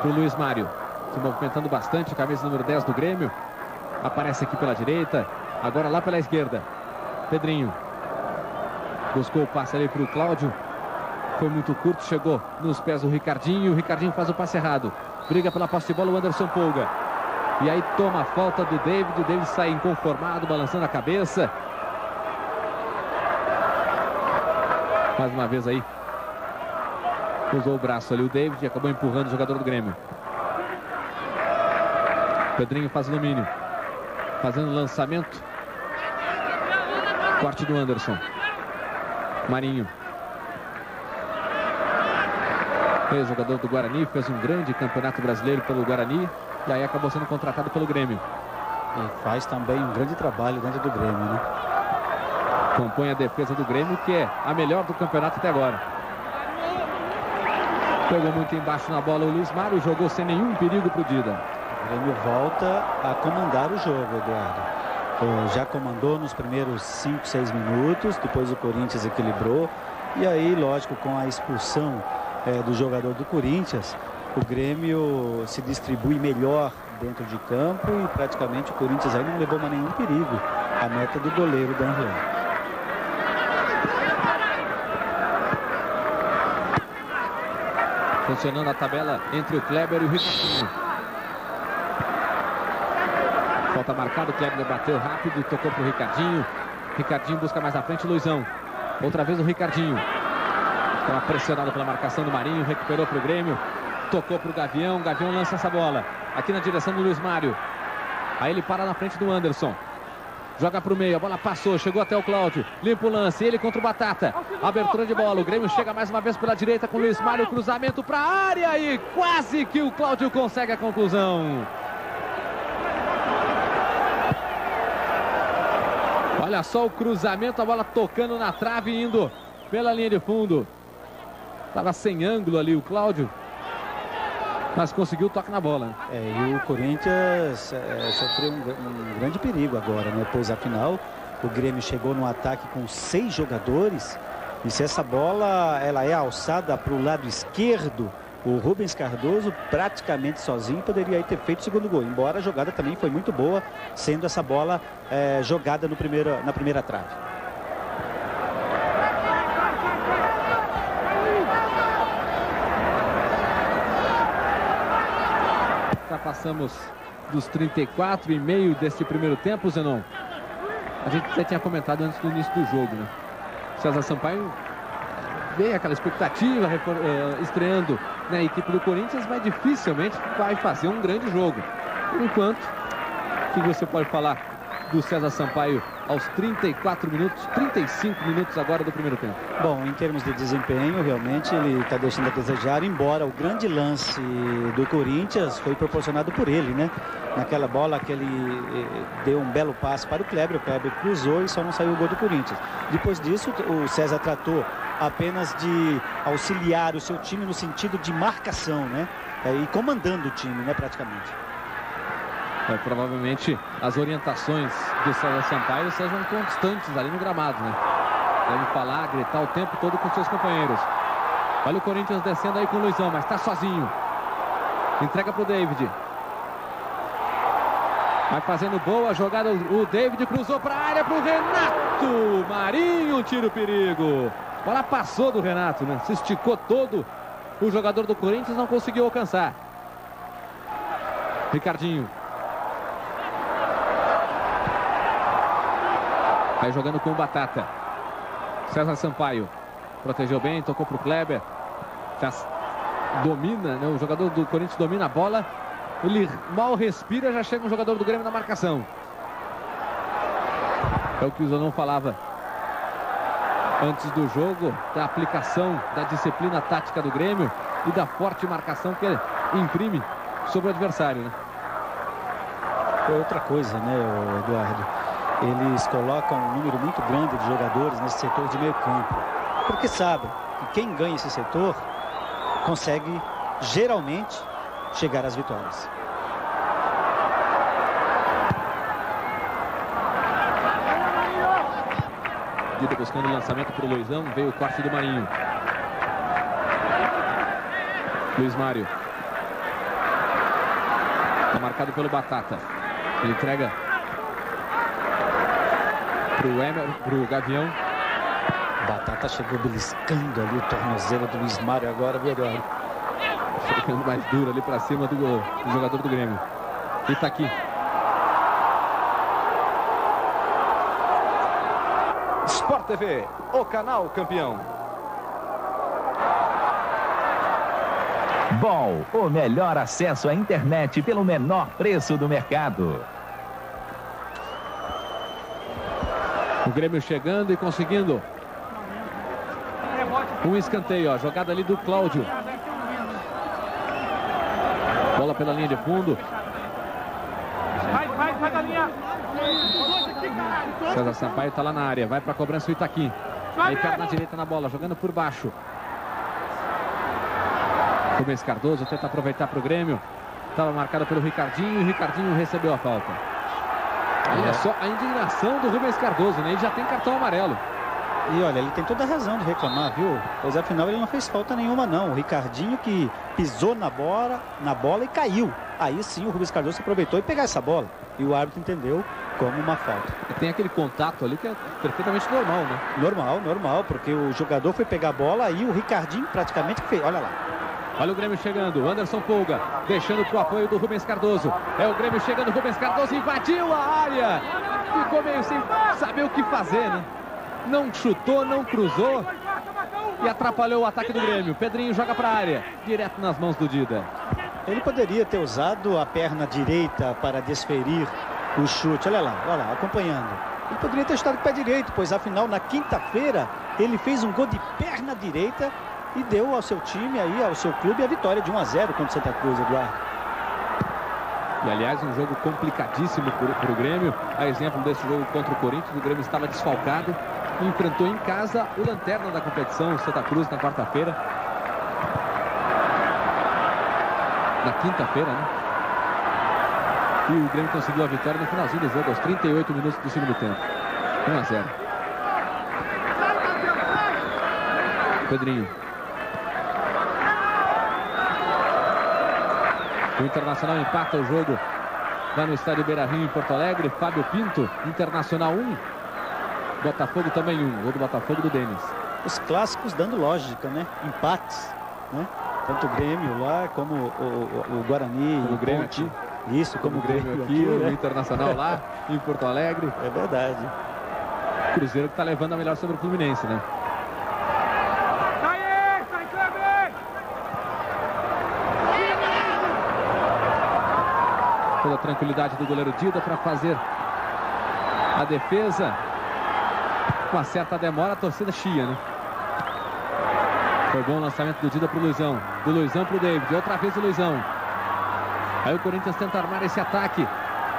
para o Luiz Mário. Se movimentando bastante, camisa número 10 do Grêmio. Aparece aqui pela direita, agora lá pela esquerda. Pedrinho. Buscou o passe ali para o Cláudio. Foi muito curto, chegou nos pés do Ricardinho. O Ricardinho faz o passe errado. Briga pela posse de bola o Anderson Polga. E aí toma a falta do David. O David sai inconformado, balançando a cabeça. Mais uma vez aí. Usou o braço ali o David e acabou empurrando o jogador do Grêmio. Pedrinho faz o domínio. Fazendo lançamento. Corte do Anderson. Marinho. Ex-jogador do Guarani, fez um grande campeonato brasileiro pelo Guarani e aí acabou sendo contratado pelo Grêmio. E faz também um grande trabalho dentro do Grêmio, né? Compõe a defesa do Grêmio, que é a melhor do campeonato até agora. Pegou muito embaixo na bola o Luiz Mário, jogou sem nenhum perigo para o Dida. O Grêmio volta a comandar o jogo, Eduardo. Já comandou nos primeiros 5, 6 minutos, depois o Corinthians equilibrou. E aí, lógico, com a expulsão do jogador do Corinthians, o Grêmio se distribui melhor dentro de campo e praticamente o Corinthians aí não levou mais nenhum perigo à meta do goleiro Danley. Funcionando a tabela entre o Kleber e o Ricardinho. Falta marcada, o Kleber bateu rápido, tocou para o Ricardinho. Ricardinho busca mais na frente o Luizão. Outra vez o Ricardinho. Estava pressionado pela marcação do Marinho, recuperou para o Grêmio. Tocou para o Gavião, Gavião lança essa bola. Aqui na direção do Luiz Mário. Aí ele para na frente do Anderson. Joga para o meio, a bola passou, chegou até o Cláudio. Limpa o lance, ele contra o Batata. Abertura de bola, o Grêmio chega mais uma vez pela direita com o Luiz Mário. Cruzamento para a área e quase que o Cláudio consegue a conclusão. Olha só o cruzamento, a bola tocando na trave e indo pela linha de fundo. Estava sem ângulo ali o Cláudio, mas conseguiu o toque na bola. E o Corinthians sofreu um grande perigo agora, né? Pois afinal o Grêmio chegou no ataque com 6 jogadores e se essa bola ela é alçada para o lado esquerdo, o Rubens Cardoso praticamente sozinho poderia aí ter feito o segundo gol, embora a jogada também foi muito boa, sendo essa bola jogada na primeira trave. Passamos dos 34,5 deste primeiro tempo, Zenon. A gente até tinha comentado antes do início do jogo, né? César Sampaio veio aquela expectativa, estreando na equipe do Corinthians, mas dificilmente vai fazer um grande jogo. Por enquanto, o que você pode falar do César Sampaio aos 34 minutos, 35 minutos agora do primeiro tempo? Bom, em termos de desempenho, realmente ele está deixando a desejar, embora o grande lance do Corinthians foi proporcionado por ele, né? Naquela bola que ele deu um belo passe para o Kleber cruzou e só não saiu o gol do Corinthians. Depois disso, o César tratou apenas de auxiliar o seu time no sentido de marcação, né? E comandando o time, né, praticamente. Provavelmente as orientações do César Sampaio sejam constantes ali no gramado, né? Deve falar, gritar o tempo todo com seus companheiros. Olha o Corinthians descendo aí com o Luizão, mas está sozinho. Entrega para o David. Vai fazendo boa jogada, o David cruzou para a área para o Renato. Marinho tira o perigo. A bola passou do Renato, né? Se esticou todo. O jogador do Corinthians não conseguiu alcançar. Ricardinho. Vai jogando com o Batata. César Sampaio. Protegeu bem, tocou para o Kleber. Já domina, né? O jogador do Corinthians domina a bola. Ele mal respira, já chega um jogador do Grêmio na marcação. É o que o Zanon falava antes do jogo, da aplicação da disciplina tática do Grêmio e da forte marcação que ele imprime sobre o adversário, né? Outra coisa, né, Eduardo? Eles colocam um número muito grande de jogadores nesse setor de meio campo, porque sabem que quem ganha esse setor consegue geralmente chegar às vitórias. Dida buscando o lançamento para o Luizão, veio o corte do Marinho. Luiz Mário. Está marcado pelo Batata. Ele entrega para o Gavião. Batata chegou beliscando ali o tornozelo do Luiz Mário agora, viu, Eduardo? Ficando mais duro ali para cima do jogador do Grêmio. E tá aqui. Sport TV, o canal campeão. Ball, o melhor acesso à internet pelo menor preço do mercado. O Grêmio chegando e conseguindo um escanteio, ó, jogada ali do Cláudio. Bola pela linha de fundo. Vai da linha. César Sampaio está lá na área, vai para a cobrança o Itaqui. Aí perna direita na bola, jogando por baixo. Rubens Cardoso tenta aproveitar para o Grêmio. Estava marcado pelo Ricardinho e o Ricardinho recebeu a falta. Olha só a indignação do Rubens Cardoso, né? Ele já tem cartão amarelo. E olha, ele tem toda a razão de reclamar, viu? Pois afinal ele não fez falta nenhuma não. O Ricardinho que pisou na bola e caiu. Aí sim o Rubens Cardoso aproveitou e pegou essa bola. E o árbitro entendeu como uma falta. E tem aquele contato ali que é perfeitamente normal, né? Normal, porque o jogador foi pegar a bola e o Ricardinho praticamente fez. Olha lá. Olha o Grêmio chegando, o Anderson Polga, deixando para o apoio do Rubens Cardoso. É o Grêmio chegando, o Rubens Cardoso invadiu a área. Ficou meio sem saber o que fazer, né? Não chutou, não cruzou e atrapalhou o ataque do Grêmio. Pedrinho joga para a área, direto nas mãos do Dida. Ele poderia ter usado a perna direita para desferir o chute. Olha lá, acompanhando. Ele poderia ter chutado com o pé direito, pois afinal na quinta-feira ele fez um gol de perna direita e deu ao seu time, aí, ao seu clube, a vitória de 1-0 contra o Santa Cruz, Eduardo. E aliás, um jogo complicadíssimo para o Grêmio. A exemplo desse jogo contra o Corinthians, o Grêmio estava desfalcado. Enfrentou em casa o lanterna da competição, o Santa Cruz, na quarta-feira. Na quinta-feira, né? E o Grêmio conseguiu a vitória no finalzinho do jogo, aos 38 minutos do segundo tempo. 1-0. Pedrinho. O Internacional empata o jogo lá no estádio Beira-Rio, em Porto Alegre. Fábio Pinto, Internacional 1. Botafogo também 1. Gol do Botafogo do Denis. Os clássicos dando lógica, né? Empates, né? Tanto o Grêmio lá, como o Guarani. Como o Grêmio aqui. Isso, como o Grêmio aqui. O Internacional lá em Porto Alegre. É verdade. Cruzeiro que está levando a melhor sobre o Fluminense, né? Toda a tranquilidade do goleiro Dida para fazer a defesa. Com uma certa demora, a torcida chia, né? Foi bom o lançamento do Dida para o Luizão. Do Luizão para o David. Outra vez o Luizão. Aí o Corinthians tenta armar esse ataque.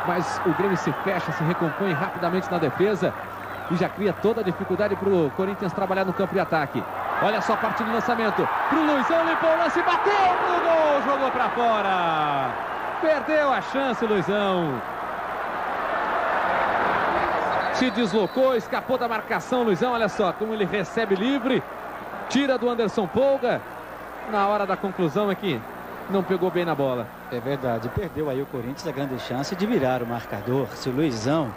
Mas o Grêmio se fecha, se recompõe rapidamente na defesa. E já cria toda a dificuldade para o Corinthians trabalhar no campo de ataque. Olha só a parte do lançamento. Para o Luizão, limpou o lance, bateu pro gol, jogou para fora. Perdeu a chance, Luizão. Se deslocou, escapou da marcação, Luizão. Olha só como ele recebe livre. Tira do Anderson Polga. Na hora da conclusão aqui, não pegou bem na bola. É verdade, perdeu aí o Corinthians a grande chance de virar o marcador. Se o Luizão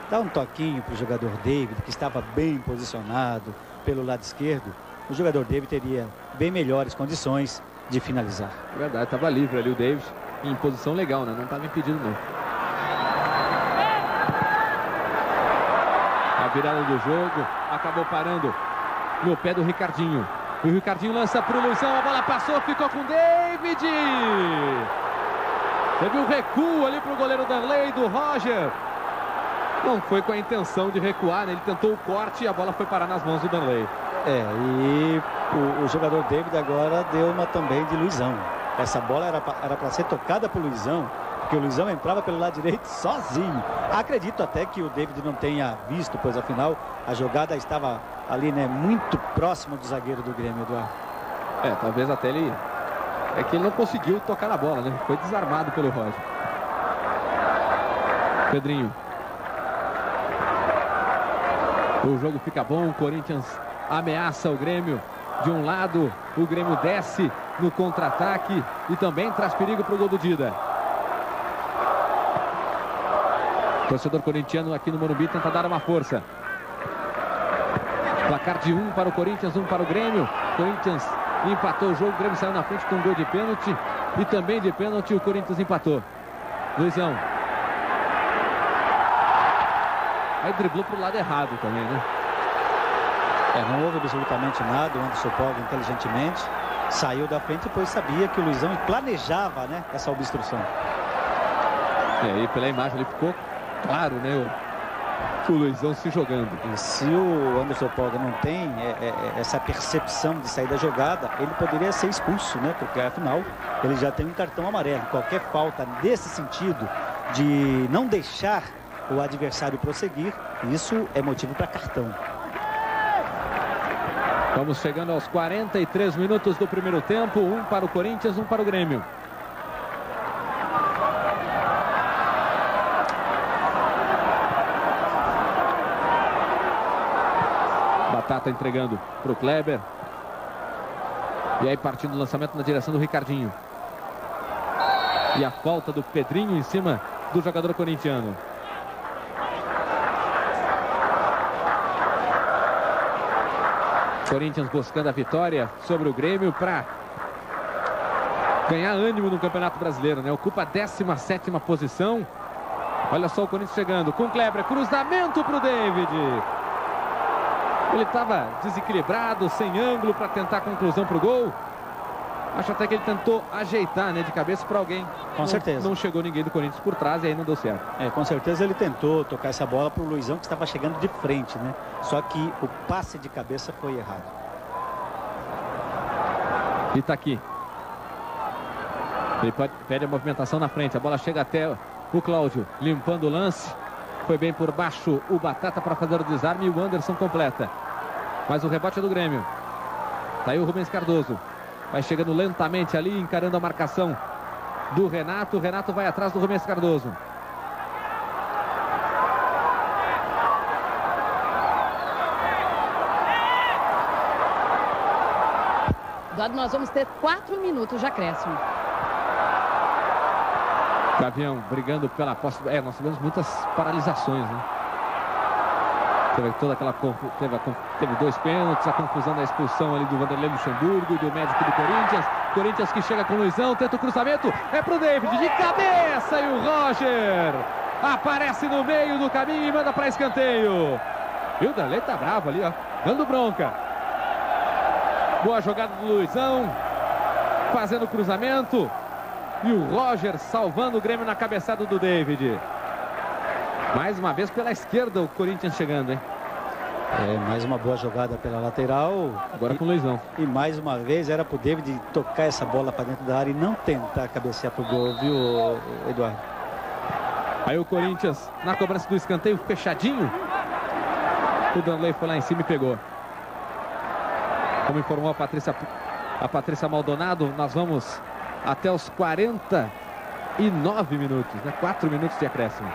dá um toquinho para o jogador David, que estava bem posicionado pelo lado esquerdo, o jogador David teria bem melhores condições de finalizar. É verdade, estava livre ali o David. Em posição legal, né? Não estava impedido, não. A virada do jogo acabou parando no pé do Ricardinho. O Ricardinho lança para o Luizão, a bola passou, ficou com o David. Teve um recuo ali para o goleiro Danley, do Roger. Não foi com a intenção de recuar, né? Ele tentou o corte e a bola foi parar nas mãos do Danley. E o jogador David agora deu uma também de Luizão. Essa bola era para ser tocada por Luizão, porque o Luizão entrava pelo lado direito sozinho. Acredito até que o David não tenha visto, pois afinal a jogada estava ali, né, muito próximo do zagueiro do Grêmio, Eduardo. Talvez até ele... É que ele não conseguiu tocar na bola, né? Foi desarmado pelo Roger. Pedrinho. O jogo fica bom, o Corinthians ameaça o Grêmio. De um lado, o Grêmio desce no contra-ataque e também traz perigo para o gol do Dida. O torcedor corintiano aqui no Morumbi tenta dar uma força. Placar de 1 para o Corinthians, 1 para o Grêmio. Corinthians empatou o jogo, o Grêmio saiu na frente com um gol de pênalti. E também de pênalti o Corinthians empatou. Luizão. Aí driblou para o lado errado também, né? Não houve absolutamente nada. O Anderson Polga inteligentemente saiu da frente, pois sabia que o Luizão planejava, né, essa obstrução. E pela imagem ele ficou claro, né, o Luizão se jogando. E se o Anderson Polga não tem essa percepção de sair da jogada, ele poderia ser expulso, né? Porque afinal ele já tem um cartão amarelo. Qualquer falta nesse sentido de não deixar o adversário prosseguir, isso é motivo para cartão. Vamos chegando aos 43 minutos do primeiro tempo. Um para o Corinthians, um para o Grêmio. Batata entregando para o Kleber. E aí partindo o lançamento na direção do Ricardinho. E a falta do Pedrinho em cima do jogador corintiano. Corinthians buscando a vitória sobre o Grêmio para ganhar ânimo no Campeonato Brasileiro, né? Ocupa a 17ª posição. Olha só o Corinthians chegando com o Kleber. Cruzamento para o David. Ele estava desequilibrado, sem ângulo para tentar a conclusão para o gol. Acho até que ele tentou ajeitar, né, de cabeça para alguém. Com certeza. Não chegou ninguém do Corinthians por trás e aí não deu certo. Com certeza ele tentou tocar essa bola para o Luizão, que estava chegando de frente, né? Só que o passe de cabeça foi errado. E tá aqui. Ele pede a movimentação na frente. A bola chega até o Cláudio, limpando o lance. Foi bem por baixo o Batata para fazer o desarme e o Anderson completa. Mas o rebote é do Grêmio. Tá aí o Rubens Cardoso. Vai chegando lentamente ali, encarando a marcação do Renato. O Renato vai atrás do Rubens Cardoso. Eduardo, nós vamos ter 4 minutos de acréscimo. Gavião brigando pela posse. Nós tivemos muitas paralisações, né? Teve toda aquela teve 2 pênaltis, a confusão da expulsão ali do Vanderlei Luxemburgo, do médico do Corinthians. Corinthians que chega com o Luizão, tenta o cruzamento, é pro David, de cabeça, e o Roger aparece no meio do caminho e manda para escanteio. E o Vanderlei tá bravo ali, ó, dando bronca. Boa jogada do Luizão, fazendo o cruzamento. E o Roger salvando o Grêmio na cabeçada do David. Mais uma vez pela esquerda o Corinthians chegando, hein? Mais uma boa jogada pela lateral. Agora com o Luizão. E mais uma vez era pro David tocar essa bola para dentro da área e não tentar cabecear pro gol, viu, Eduardo? Aí o Corinthians na cobrança do escanteio fechadinho. O Danley foi lá em cima e pegou. Como informou a Patrícia Maldonado, nós vamos até os 49 minutos, né? 4 minutos de acréscimo.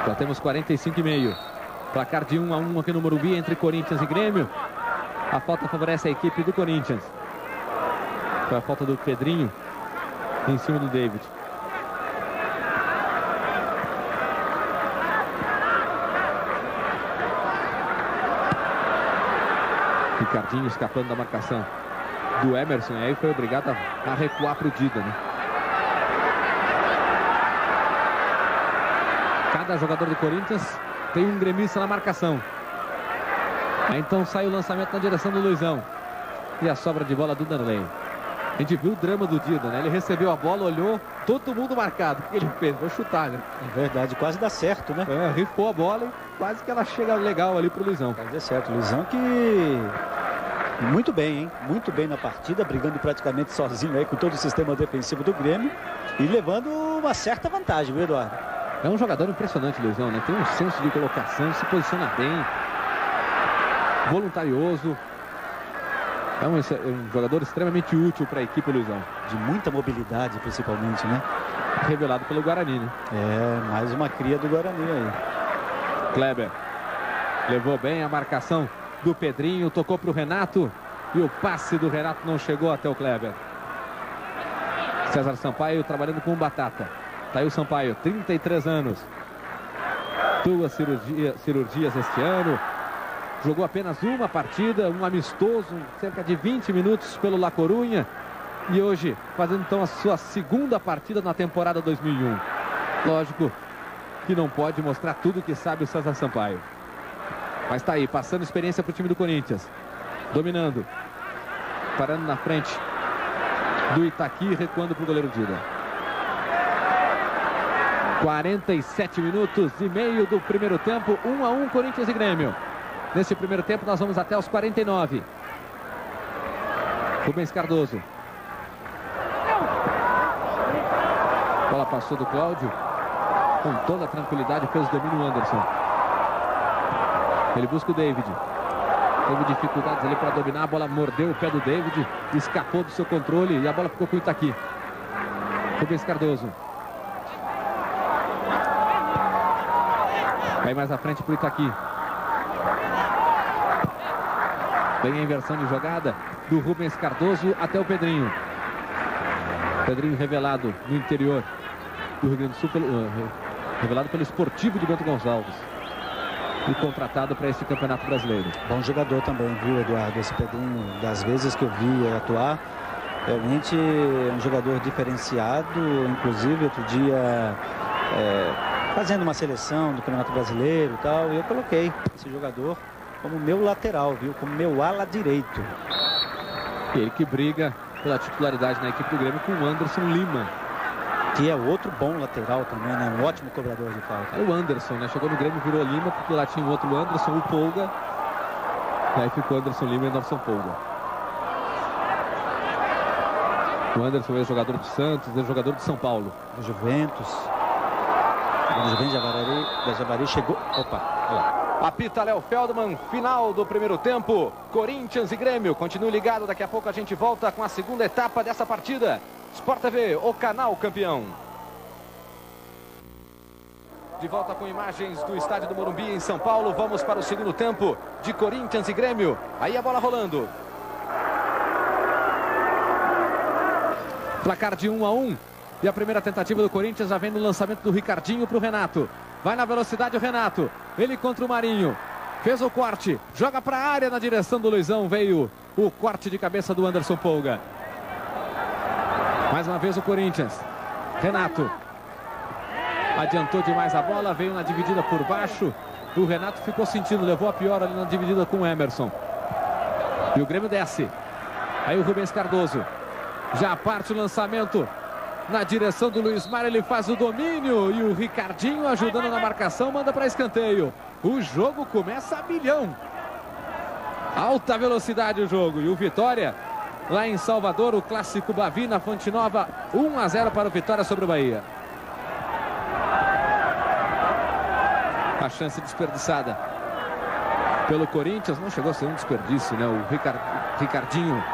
Já temos 45,5. Placar de 1-1 aqui no Morumbi entre Corinthians e Grêmio. A falta favorece a equipe do Corinthians. Foi a falta do Pedrinho em cima do David. Ricardinho escapando da marcação do Emerson. E aí foi obrigado a recuar para o Dida, né? Cada jogador do Corinthians tem um gremista na marcação. Aí então sai o lançamento na direção do Luizão. E a sobra de bola do Danley. A gente viu o drama do Dida, né? Ele recebeu a bola, olhou, todo mundo marcado. O que ele fez? Foi chutar, né? É verdade, quase dá certo, né? Rifou a bola e quase que ela chega legal ali pro Luizão. Quase dá certo. Luizão que... muito bem, hein? Muito bem na partida, brigando praticamente sozinho aí com todo o sistema defensivo do Grêmio. E levando uma certa vantagem, viu, Eduardo? É um jogador impressionante, Luizão, né? Tem um senso de colocação, se posiciona bem. Voluntarioso. É um jogador extremamente útil para a equipe, Luizão. De muita mobilidade, principalmente, né? Revelado pelo Guarani, né? Mais uma cria do Guarani aí. Kleber levou bem a marcação do Pedrinho, tocou para o Renato. E o passe do Renato não chegou até o Kleber. César Sampaio trabalhando com o Batata. Tá aí o Sampaio, 33 anos. 2 cirurgias este ano. Jogou apenas uma partida, um amistoso, cerca de 20 minutos pelo La Coruña. E hoje fazendo então a sua segunda partida na temporada 2001. Lógico que não pode mostrar tudo que sabe o César Sampaio. Mas está aí, passando experiência para o time do Corinthians. Dominando. Parando na frente do Itaqui, recuando para o goleiro Dida. 47 minutos e meio do primeiro tempo. 1-1 Corinthians e Grêmio. Nesse primeiro tempo nós vamos até os 49. Rubens Cardoso. A bola passou do Cláudio. Com toda a tranquilidade fez o domínio o Anderson. Ele busca o David. Teve dificuldades ali para dominar. A bola mordeu o pé do David. Escapou do seu controle e a bola ficou com o Itaqui. Rubens Cardoso. Vai mais à frente para o Itaqui. Vem a inversão de jogada do Rubens Cardoso até o Pedrinho. Pedrinho revelado no interior do Rio Grande do Sul, revelado pelo Esportivo de Bento Gonçalves. E contratado para esse campeonato brasileiro. Bom jogador também, viu, Eduardo? Esse Pedrinho, das vezes que eu vi atuar, realmente é um jogador diferenciado. Inclusive, outro dia, fazendo uma seleção do Campeonato Brasileiro e tal, eu coloquei esse jogador como meu lateral, viu? Como meu ala direito. Ele que briga pela titularidade na equipe do Grêmio com o Anderson Lima. Que é outro bom lateral também, né? Um ótimo cobrador de falta. É o Anderson, né? Chegou no Grêmio, virou Lima, porque lá tinha um outro Anderson, o Polga. E aí ficou Anderson Lima e Anderson Polga. O Anderson é jogador do Santos, é jogador de São Paulo. Do Juventus. O Juventus da Javari chegou... Opa, olha lá. Apita Léo Feldman, final do primeiro tempo. Corinthians e Grêmio. Continue ligado, daqui a pouco a gente volta com a segunda etapa dessa partida. Sport TV, o canal campeão. De volta com imagens do estádio do Morumbi em São Paulo. Vamos para o segundo tempo de Corinthians e Grêmio. Aí a bola rolando. Placar de 1-1. E a primeira tentativa do Corinthians já vem no lançamento do Ricardinho para o Renato. Vai na velocidade o Renato. Ele contra o Marinho. Fez o corte. Joga para a área na direção do Luizão. Veio o corte de cabeça do Anderson Polga. Mais uma vez o Corinthians. Renato. Adiantou demais a bola. Veio na dividida por baixo. O Renato ficou sentindo. Levou a pior ali na dividida com o Emerson. E o Grêmio desce. Aí o Rubens Cardoso. Já parte o lançamento na direção do Luiz Mário. Ele faz o domínio. E o Ricardinho ajudando na marcação. Manda para escanteio. O jogo começa a milhão. Alta velocidade o jogo. E o Vitória... Lá em Salvador, o clássico Bavi na Fonte Nova, 1-0 para o Vitória sobre o Bahia. A chance desperdiçada pelo Corinthians, não chegou a ser um desperdício, né? O Ricardinho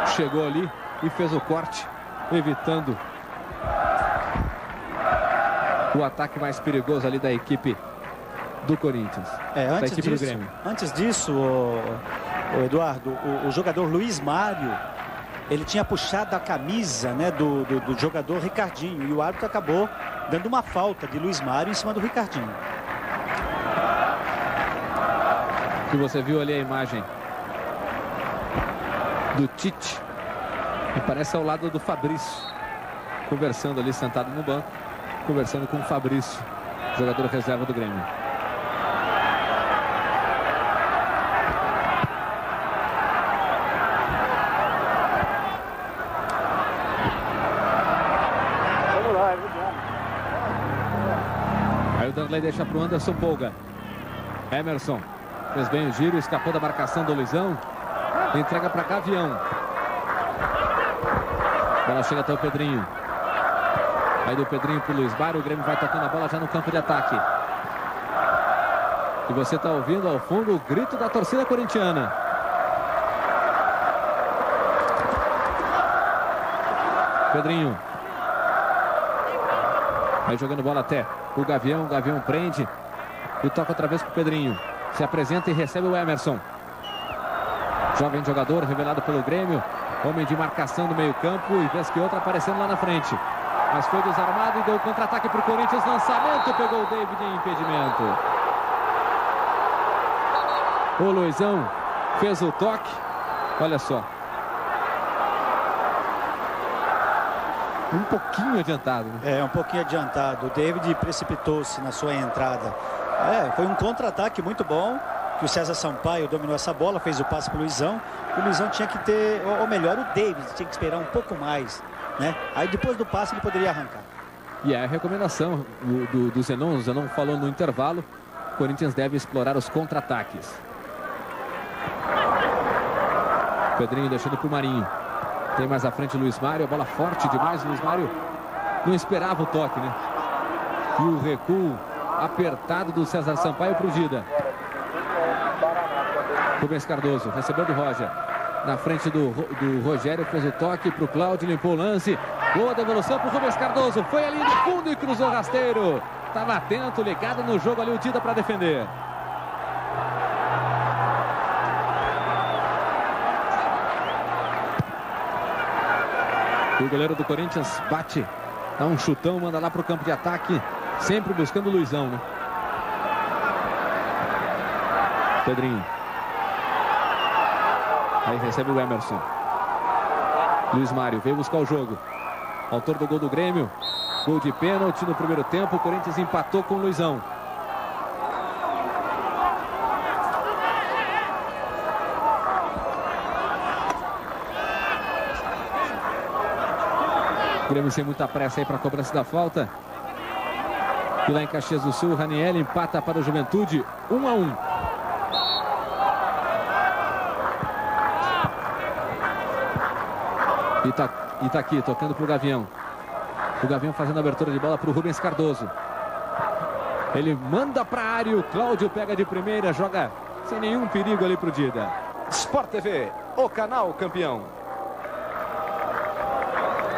chegou ali e fez o corte, evitando o ataque mais perigoso ali da equipe do Corinthians. Antes disso, o Eduardo, o jogador Luiz Mário, ele tinha puxado a camisa, né, do jogador Ricardinho, e o árbitro acabou dando uma falta de Luiz Mário em cima do Ricardinho. E você viu ali a imagem do Tite, que parece ao lado do Fabrício, conversando ali, sentado no banco, conversando com o Fabrício, jogador reserva do Grêmio. Aí o Danley deixa para o Anderson Polga. Emerson fez bem o giro, escapou da marcação do Luizão. Entrega para Gavião. A bola chega até o Pedrinho. Aí do Pedrinho para o Luiz Mário. O Grêmio vai tocando a bola já no campo de ataque. E você está ouvindo ao fundo o grito da torcida corintiana. Pedrinho. Vai jogando bola até o Gavião. O Gavião prende e toca outra vez para o Pedrinho. Se apresenta e recebe o Emerson. Jovem jogador revelado pelo Grêmio. Homem de marcação no meio campo. E vez que outra aparecendo lá na frente. Mas foi desarmado e deu contra-ataque para o Corinthians. Lançamento. Pegou o David em impedimento. O Luizão fez o toque. Olha só. Um pouquinho adiantado, né? Um pouquinho adiantado. O David precipitou-se na sua entrada. Foi um contra-ataque muito bom, que o César Sampaio dominou essa bola, fez o passe para o Luizão. O Luizão tinha que ter, ou melhor, o David tinha que esperar um pouco mais, né? Aí depois do passe ele poderia arrancar. E é a recomendação do Zenon. O Zenon falou no intervalo: o Corinthians deve explorar os contra-ataques. Pedrinho deixando para o Marinho. Tem mais à frente o Luiz Mário. A bola forte demais. O Luiz Mário não esperava o toque, né? E o recuo apertado do César Sampaio para o Dida. Rubens Cardoso recebeu do Roger. Na frente do Rogério, fez o toque para o Cláudio, limpou o lance. Boa devolução para o Rubens Cardoso. Foi ali no fundo e cruzou rasteiro. Estava atento, ligado no jogo ali o Dida para defender. O goleiro do Corinthians bate, dá um chutão, manda lá para o campo de ataque, sempre buscando o Luizão, né? Pedrinho. Aí recebe o Emerson. Luiz Mário veio buscar o jogo. Autor do gol do Grêmio. Gol de pênalti no primeiro tempo. O Corinthians empatou com o Luizão. O Grêmio sem muita pressa aí para a cobrança da falta. E lá em Caxias do Sul, o Raniel empata para o Juventude, 1-1. Itaqui tocando para o Gavião. O Gavião fazendo a abertura de bola para o Rubens Cardoso. Ele manda para a área, o Cláudio pega de primeira, joga sem nenhum perigo ali para o Dida. Sport TV, o canal campeão.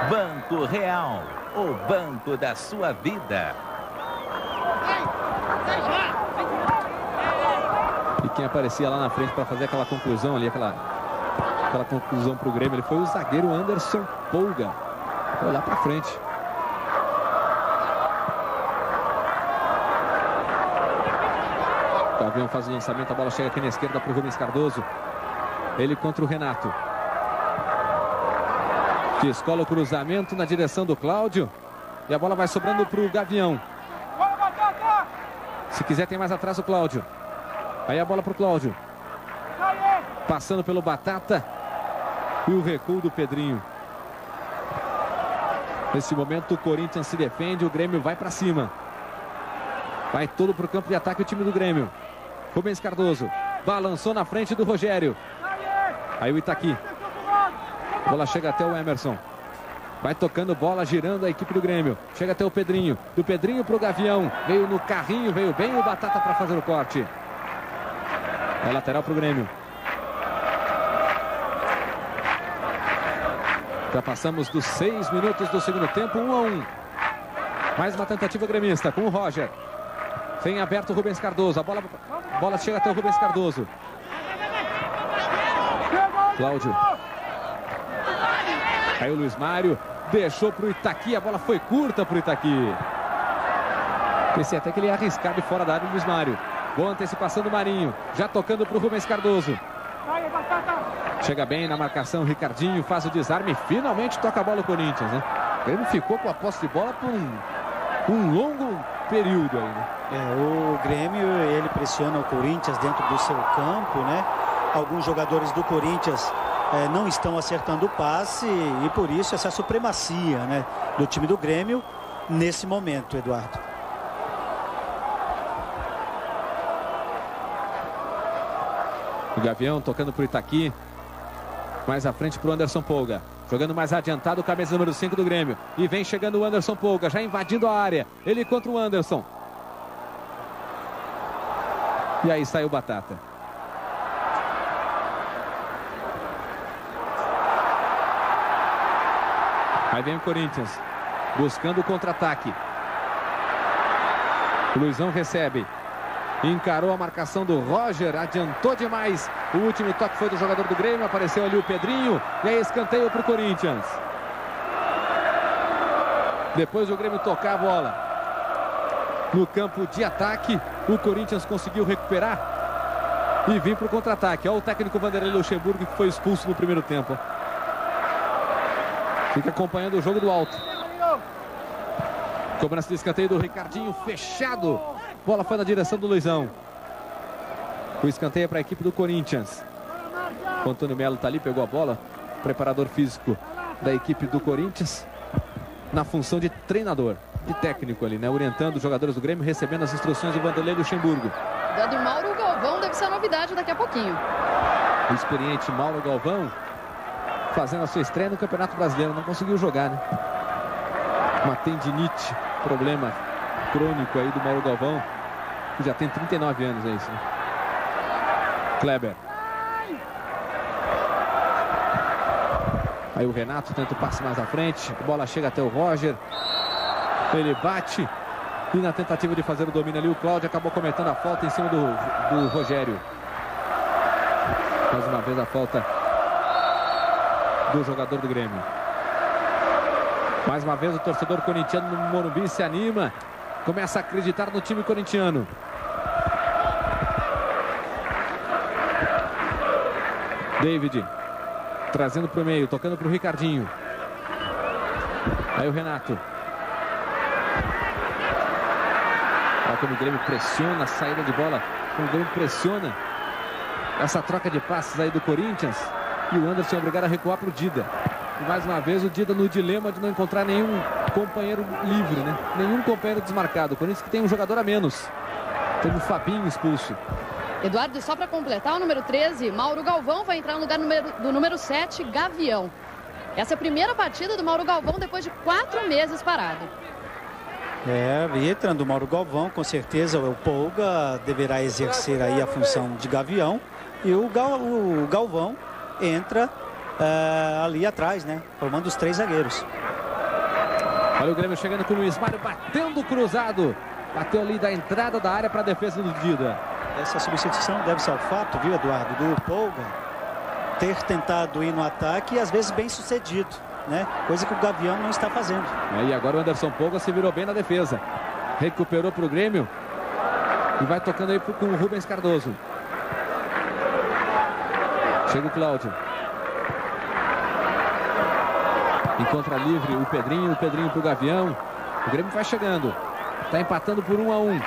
Banco Real, o banco da sua vida. E quem aparecia lá na frente para fazer aquela conclusão ali, aquela conclusão para o Grêmio, ele foi o zagueiro Anderson Polga. Foi lá para frente. O Gavião faz o lançamento, a bola chega aqui na esquerda para o Rubens Cardoso. Ele contra o Renato. Descola o cruzamento na direção do Cláudio. E a bola vai sobrando para o Gavião. Se quiser tem mais atrás o Cláudio. Aí a bola para o Cláudio. Passando pelo Batata. E o recuo do Pedrinho. Nesse momento o Corinthians se defende. O Grêmio vai para cima. Vai todo para o campo de ataque o time do Grêmio. Rubens Cardoso. Balançou na frente do Rogério. Aí o Itaqui. A bola chega até o Emerson. Vai tocando bola, girando a equipe do Grêmio. Chega até o Pedrinho. Do Pedrinho para o Gavião. Veio no carrinho, veio bem o Batata para fazer o corte. É lateral para o Grêmio. Já passamos dos 6 minutos do segundo tempo, 1-1. Mais uma tentativa gremista com o Roger. Vem aberto o Rubens Cardoso. A bola chega até o Rubens Cardoso. Cláudio. Aí o Luiz Mário deixou para o Itaqui. A bola foi curta para o Itaqui. Pensei até que ele ia arriscar de fora da área o Luiz Mário. Boa antecipação do Marinho. Já tocando para o Rubens Cardoso. Chega bem na marcação. Ricardinho faz o desarme. Finalmente toca a bola o Corinthians, né? O Grêmio ficou com a posse de bola por um longo período aí, né? O Grêmio, ele pressiona o Corinthians dentro do seu campo, né? Alguns jogadores do Corinthians não estão acertando o passe e por isso essa supremacia, né, do time do Grêmio nesse momento, Eduardo. O Gavião tocando para o Itaqui. Mais à frente para o Anderson Polga. Jogando mais adiantado o camisa número 5 do Grêmio. E vem chegando o Anderson Polga, já invadindo a área. Ele contra o Anderson. E aí sai o Batata. Aí vem o Corinthians, buscando o contra-ataque. O Luizão recebe. Encarou a marcação do Roger, adiantou demais. O último toque foi do jogador do Grêmio, apareceu ali o Pedrinho. E aí escanteio para o Corinthians. Depois o Grêmio tocar a bola no campo de ataque. O Corinthians conseguiu recuperar e vir para o contra-ataque. Olha o técnico Vanderlei Luxemburgo, que foi expulso no primeiro tempo. Fica acompanhando o jogo do alto. Cobrança de escanteio do Ricardinho, fechado. Bola foi na direção do Luizão. O escanteio é para a equipe do Corinthians. O Antônio Melo está ali, pegou a bola. Preparador físico da equipe do Corinthians. Na função de treinador, de técnico ali, né? Orientando os jogadores do Grêmio, recebendo as instruções do Vanderlei Luxemburgo. Da do Mauro Galvão deve ser novidade daqui a pouquinho. O experiente Mauro Galvão fazendo a sua estreia no Campeonato Brasileiro. Não conseguiu jogar, né? Uma tendinite, problema crônico aí do Mauro Galvão, que já tem 39 anos, é isso, né? Kleber. Aí o Renato tenta o passe mais à frente. A bola chega até o Roger. Ele bate. E na tentativa de fazer o domínio ali, o Cláudio acabou cometendo a falta em cima do Rogério. Mais uma vez a falta do jogador do Grêmio. Mais uma vez o torcedor corintiano no Morumbi se anima. Começa a acreditar no time corintiano. David trazendo para o meio, tocando para o Ricardinho. Aí o Renato. Olha como o Grêmio pressiona a saída de bola. Como o Grêmio pressiona essa troca de passes aí do Corinthians. E o Anderson é obrigado a recuar para o Dida. E mais uma vez o Dida no dilema de não encontrar nenhum companheiro livre, né? Nenhum companheiro desmarcado. O Corinthians que tem um jogador a menos. Teve o Fabinho expulso. Eduardo, e só para completar, o número 13, Mauro Galvão, vai entrar no lugar do número 7, Gavião. Essa é a primeira partida do Mauro Galvão depois de 4 meses parado. Entrando o Mauro Galvão, com certeza o Polga deverá exercer aí a função de Gavião. E o Galvão entra ali atrás, né? Formando os 3 zagueiros. Olha o Grêmio chegando com o Luiz Mário, batendo cruzado. Bateu ali da entrada da área para a defesa do Dida. Essa substituição deve-se ao fato, viu, Eduardo, do Polga ter tentado ir no ataque e às vezes bem sucedido, né? Coisa que o Gavião não está fazendo. Aí agora o Anderson Polga se virou bem na defesa. Recuperou para o Grêmio e vai tocando aí com o Rubens Cardoso. Chega o Cláudio. Encontra livre o Pedrinho para o Gavião. O Grêmio vai chegando. Está empatando por 1-1.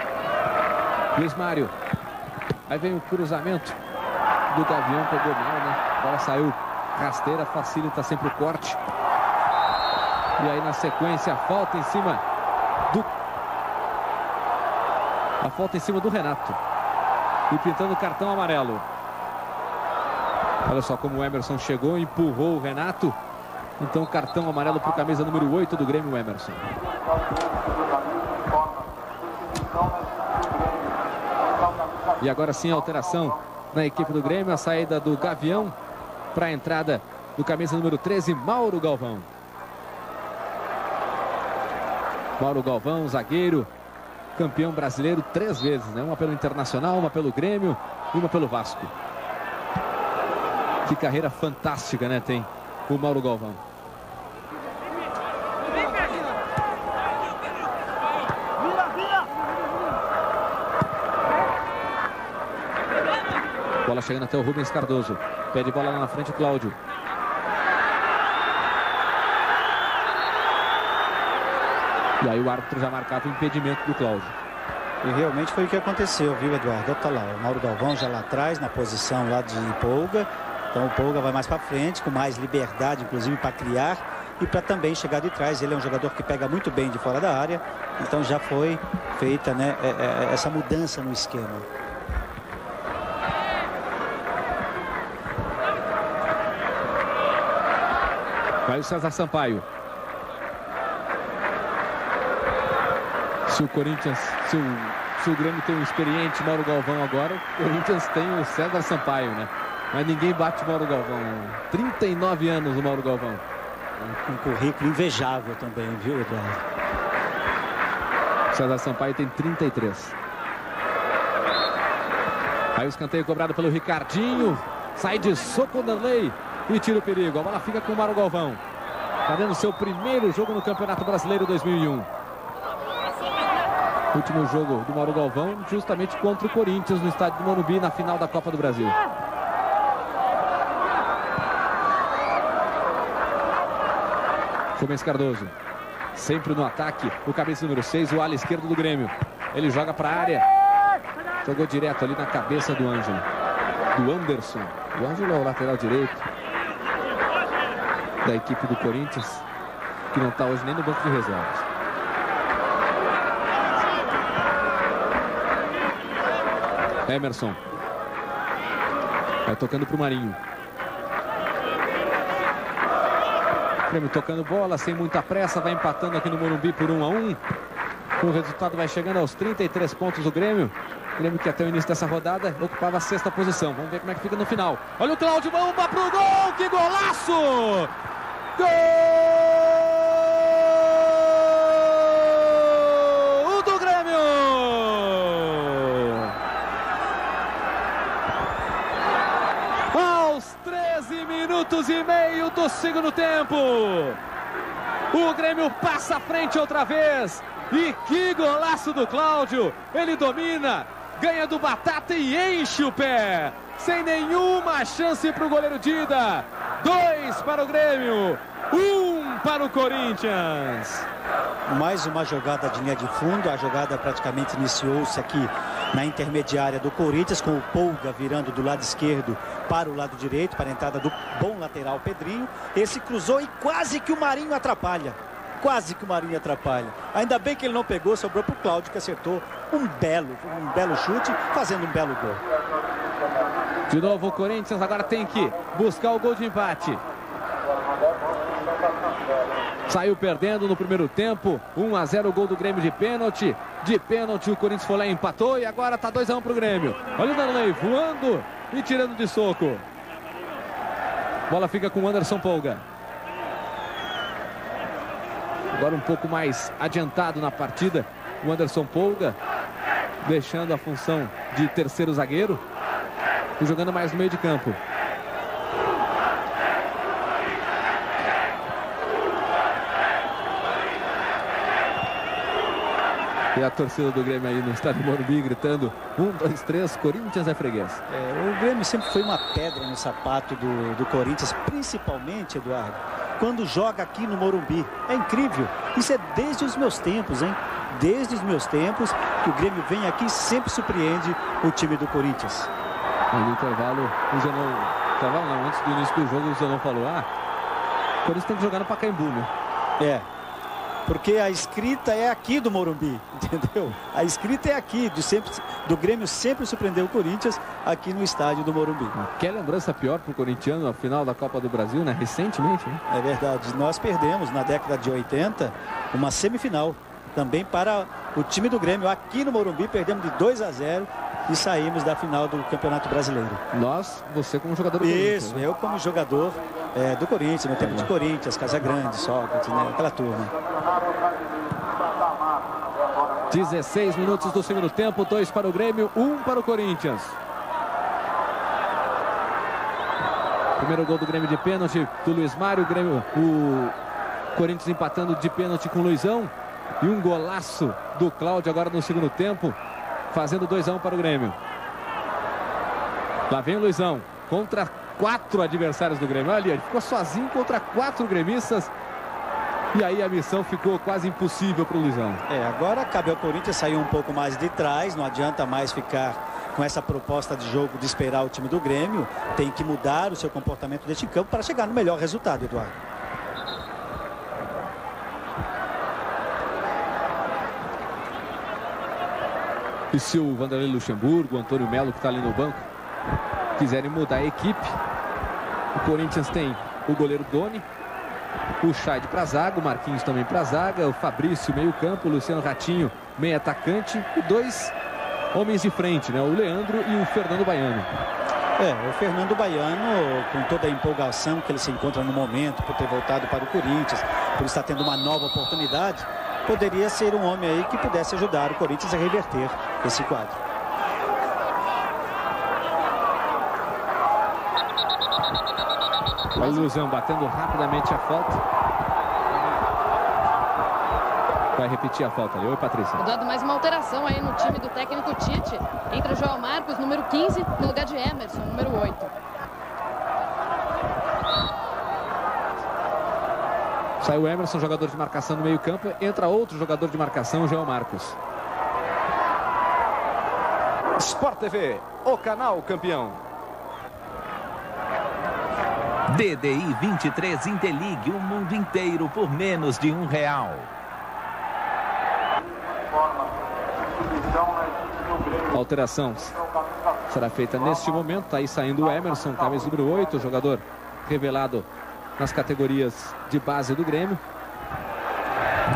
Luiz Mário. Aí vem o cruzamento do Gavião, pegou mal, né? Agora saiu rasteira, facilita sempre o corte. E aí na sequência a falta em cima do Renato. E pintando o cartão amarelo. Olha só como o Emerson chegou, empurrou o Renato. Então cartão amarelo para o camisa número 8 do Grêmio, Emerson. E agora sim a alteração na equipe do Grêmio. A saída do Gavião para a entrada do camisa número 13, Mauro Galvão. Mauro Galvão, zagueiro, campeão brasileiro 3 vezes, né? Uma pelo Internacional, uma pelo Grêmio e uma pelo Vasco. Que carreira fantástica, né? Tem o Mauro Galvão. Bola chegando até o Rubens Cardoso. Pede bola lá na frente o Cláudio. E aí o árbitro já marcava o impedimento do Cláudio. E realmente foi o que aconteceu, viu, Eduardo? Tá lá, o Mauro Galvão já lá atrás, na posição lá de Polga. Então o Polga vai mais para frente, com mais liberdade, inclusive para criar e para também chegar de trás. Ele é um jogador que pega muito bem de fora da área. Então já foi feita, né, essa mudança no esquema. Vai o César Sampaio. Se o Corinthians, se o Grêmio tem um experiente Mauro Galvão agora, o Corinthians tem o César Sampaio, né? Mas ninguém bate o Mauro Galvão. 39 anos o Mauro Galvão. Um currículo invejável também, viu, Eduardo? O César Sampaio tem 33. Aí o escanteio cobrado pelo Ricardinho. Sai de soco o Danley e tira o perigo. A bola fica com o Mauro Galvão. Está dando seu primeiro jogo no Campeonato Brasileiro 2001. Último jogo do Mauro Galvão, justamente contra o Corinthians no estádio do Morumbi na final da Copa do Brasil. Rubens Cardoso. Sempre no ataque, o cabeça número 6, o ala esquerdo do Grêmio. Ele joga para a área. Jogou direto ali na cabeça do Ângelo. Do Anderson. O Ângelo é o lateral direito da equipe do Corinthians, que não está hoje nem no banco de reservas. Emerson. Vai tocando para o Marinho. Grêmio tocando bola, sem muita pressa, vai empatando aqui no Morumbi por 1-1. O resultado vai chegando aos 33 pontos do Grêmio. O Grêmio que até o início dessa rodada ocupava a 6ª posição. Vamos ver como é que fica no final. Olha o Cláudio, bomba pro gol! Que golaço! Gol do Grêmio! Aos 13 minutos e meio do segundo tempo. O Grêmio passa à frente outra vez. E que golaço do Cláudio! Ele domina, ganha do Batata e enche o pé. Sem nenhuma chance para o goleiro Dida. 2 para o Grêmio, 1 para o Corinthians. Mais uma jogada de linha de fundo. A jogada praticamente iniciou-se aqui na intermediária do Corinthians, com o Polga virando do lado esquerdo para o lado direito, para a entrada do bom lateral Pedrinho. Esse cruzou e quase que o Marinho atrapalha. Quase que o Marinho atrapalha. Ainda bem que ele não pegou, sobrou para o Cláudio, que acertou um belo chute, fazendo um belo gol. De novo o Corinthians agora tem que buscar o gol de empate. Saiu perdendo no primeiro tempo. 1-0 o gol do Grêmio de pênalti. De pênalti o Corinthians foi lá e empatou. E agora está 2-1 para o Grêmio. Olha o Danley voando e tirando de soco. Bola fica com o Anderson Polga. Agora um pouco mais adiantado na partida, o Anderson Polga, deixando a função de terceiro zagueiro e jogando mais no meio de campo. E a torcida do Grêmio aí no estádio Morumbi gritando 1, 2, 3, Corinthians é freguês. O Grêmio sempre foi uma pedra no sapato do Corinthians, principalmente, Eduardo, quando joga aqui no Morumbi. É incrível. Isso é desde os meus tempos, hein? Desde os meus tempos que o Grêmio vem aqui e sempre surpreende o time do Corinthians. No intervalo, o Zenon... Intervalo não, antes do início do jogo, o Zenon falou: o Corinthians tem que jogar no Pacaembu, né? Porque a escrita é aqui do Morumbi, entendeu? A escrita é aqui, do Grêmio sempre surpreendeu o Corinthians aqui no estádio do Morumbi. Que lembrança pior para o corintiano, a final da Copa do Brasil, né? Recentemente, né? É verdade. Nós perdemos na década de 80 uma semifinal também para o time do Grêmio aqui no Morumbi. Perdemos de 2-0 e saímos da final do Campeonato Brasileiro. Você como jogador do Corinthians. Isso, eu como jogador do Corinthians, no tempo de Corinthians, Casagrande, Sócrates, né? Aquela turma. 16 minutos do segundo tempo, 2 para o Grêmio, 1 para o Corinthians. Primeiro gol do Grêmio de pênalti do Luiz Mário. O Corinthians empatando de pênalti com o Luizão. E um golaço do Cláudio agora no segundo tempo, fazendo 2-1 para o Grêmio. Lá vem o Luizão contra 4 adversários do Grêmio. Olha ali, ele ficou sozinho contra 4 gremistas. E aí a missão ficou quase impossível para o Luizão. Agora cabe ao Corinthians sair um pouco mais de trás. Não adianta mais ficar com essa proposta de jogo de esperar o time do Grêmio. Tem que mudar o seu comportamento deste campo para chegar no melhor resultado, Eduardo. E se o Vanderlei Luxemburgo, o Antônio Melo, que está ali no banco, quiserem mudar a equipe, o Corinthians tem o goleiro Doni, o Chay para a zaga, o Marquinhos também para a zaga, o Fabrício meio campo, o Luciano Ratinho meio atacante e 2 homens de frente, né? O Leandro e o Fernando Baiano. O Fernando Baiano, com toda a empolgação que ele se encontra no momento, por ter voltado para o Corinthians, por estar tendo uma nova oportunidade, poderia ser um homem aí que pudesse ajudar o Corinthians a reverter esse quadro. Olha o Luizão batendo rapidamente a falta. Vai repetir a falta ali. Oi, Patrícia. Dado mais uma alteração aí no time do técnico Tite. Entra o João Marcos, número 15, no lugar de Emerson, número 8. Sai o Emerson, jogador de marcação no meio campo. Entra outro jogador de marcação, o João Marcos. Sport TV, o canal campeão. DDI 23 Interligue, o mundo inteiro por menos de R$1. Alteração será feita neste momento. Está aí saindo o Emerson, camisa número 8, jogador revelado nas categorias de base do Grêmio.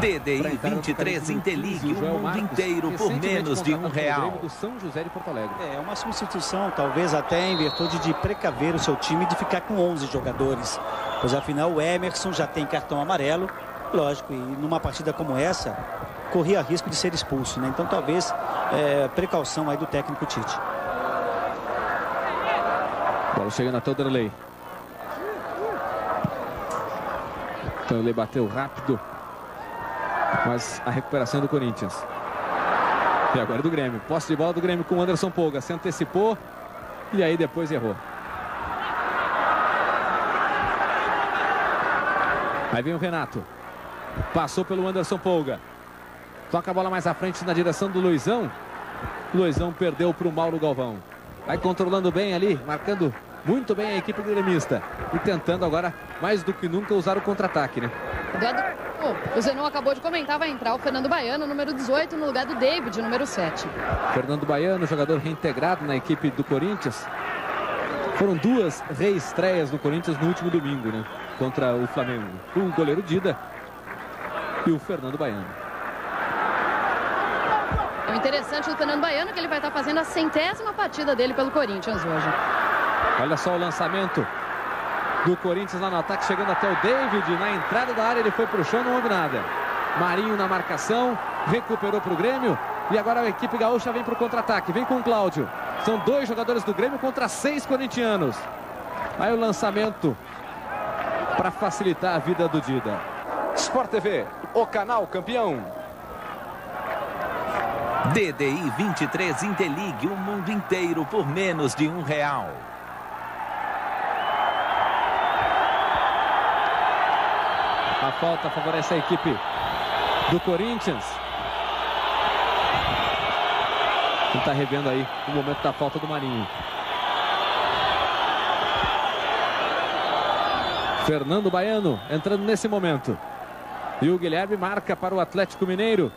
DDI 23 Interligue, o mundo inteiro por menos de R$1. Do São José de Porto Alegre. É uma substituição, talvez até em virtude de precaver o seu time de ficar com 11 jogadores. Pois afinal o Emerson já tem cartão amarelo, lógico, e numa partida como essa, corria risco de ser expulso, né? Então talvez precaução aí do técnico Tite. Bola chegando até o Derlei. Então ele bateu rápido. Mas a recuperação do Corinthians. E agora do Grêmio. Posse de bola do Grêmio com o Anderson Polga. Se antecipou e aí depois errou. Aí vem o Renato. Passou pelo Anderson Polga. Toca a bola mais à frente na direção do Luizão. Luizão perdeu para o Mauro Galvão. Vai controlando bem ali, marcando muito bem a equipe gremista. E tentando agora, mais do que nunca, usar o contra-ataque, né? O Zenon acabou de comentar, vai entrar o Fernando Baiano, número 18, no lugar do David, número 7. Fernando Baiano, jogador reintegrado na equipe do Corinthians. Foram 2 reestreias no Corinthians no último domingo, né? Contra o Flamengo. O goleiro Dida e o Fernando Baiano. O interessante do Fernando Baiano é que ele vai estar fazendo a 100ª partida dele pelo Corinthians hoje. Olha só o lançamento do Corinthians lá no ataque, chegando até o David. Na entrada da área ele foi para o chão, não houve nada. Marinho na marcação, recuperou para o Grêmio. E agora a equipe gaúcha vem para o contra-ataque, vem com o Cláudio. São 2 jogadores do Grêmio contra 6 corintianos. Aí o lançamento para facilitar a vida do Dida. Sport TV, o canal campeão. DDI 23 Interligue, o mundo inteiro por menos de R$1. A falta favorece a equipe do Corinthians. Ele está revendo aí o momento da falta do Marinho. Fernando Baiano entrando nesse momento. E o Guilherme marca para o Atlético Mineiro.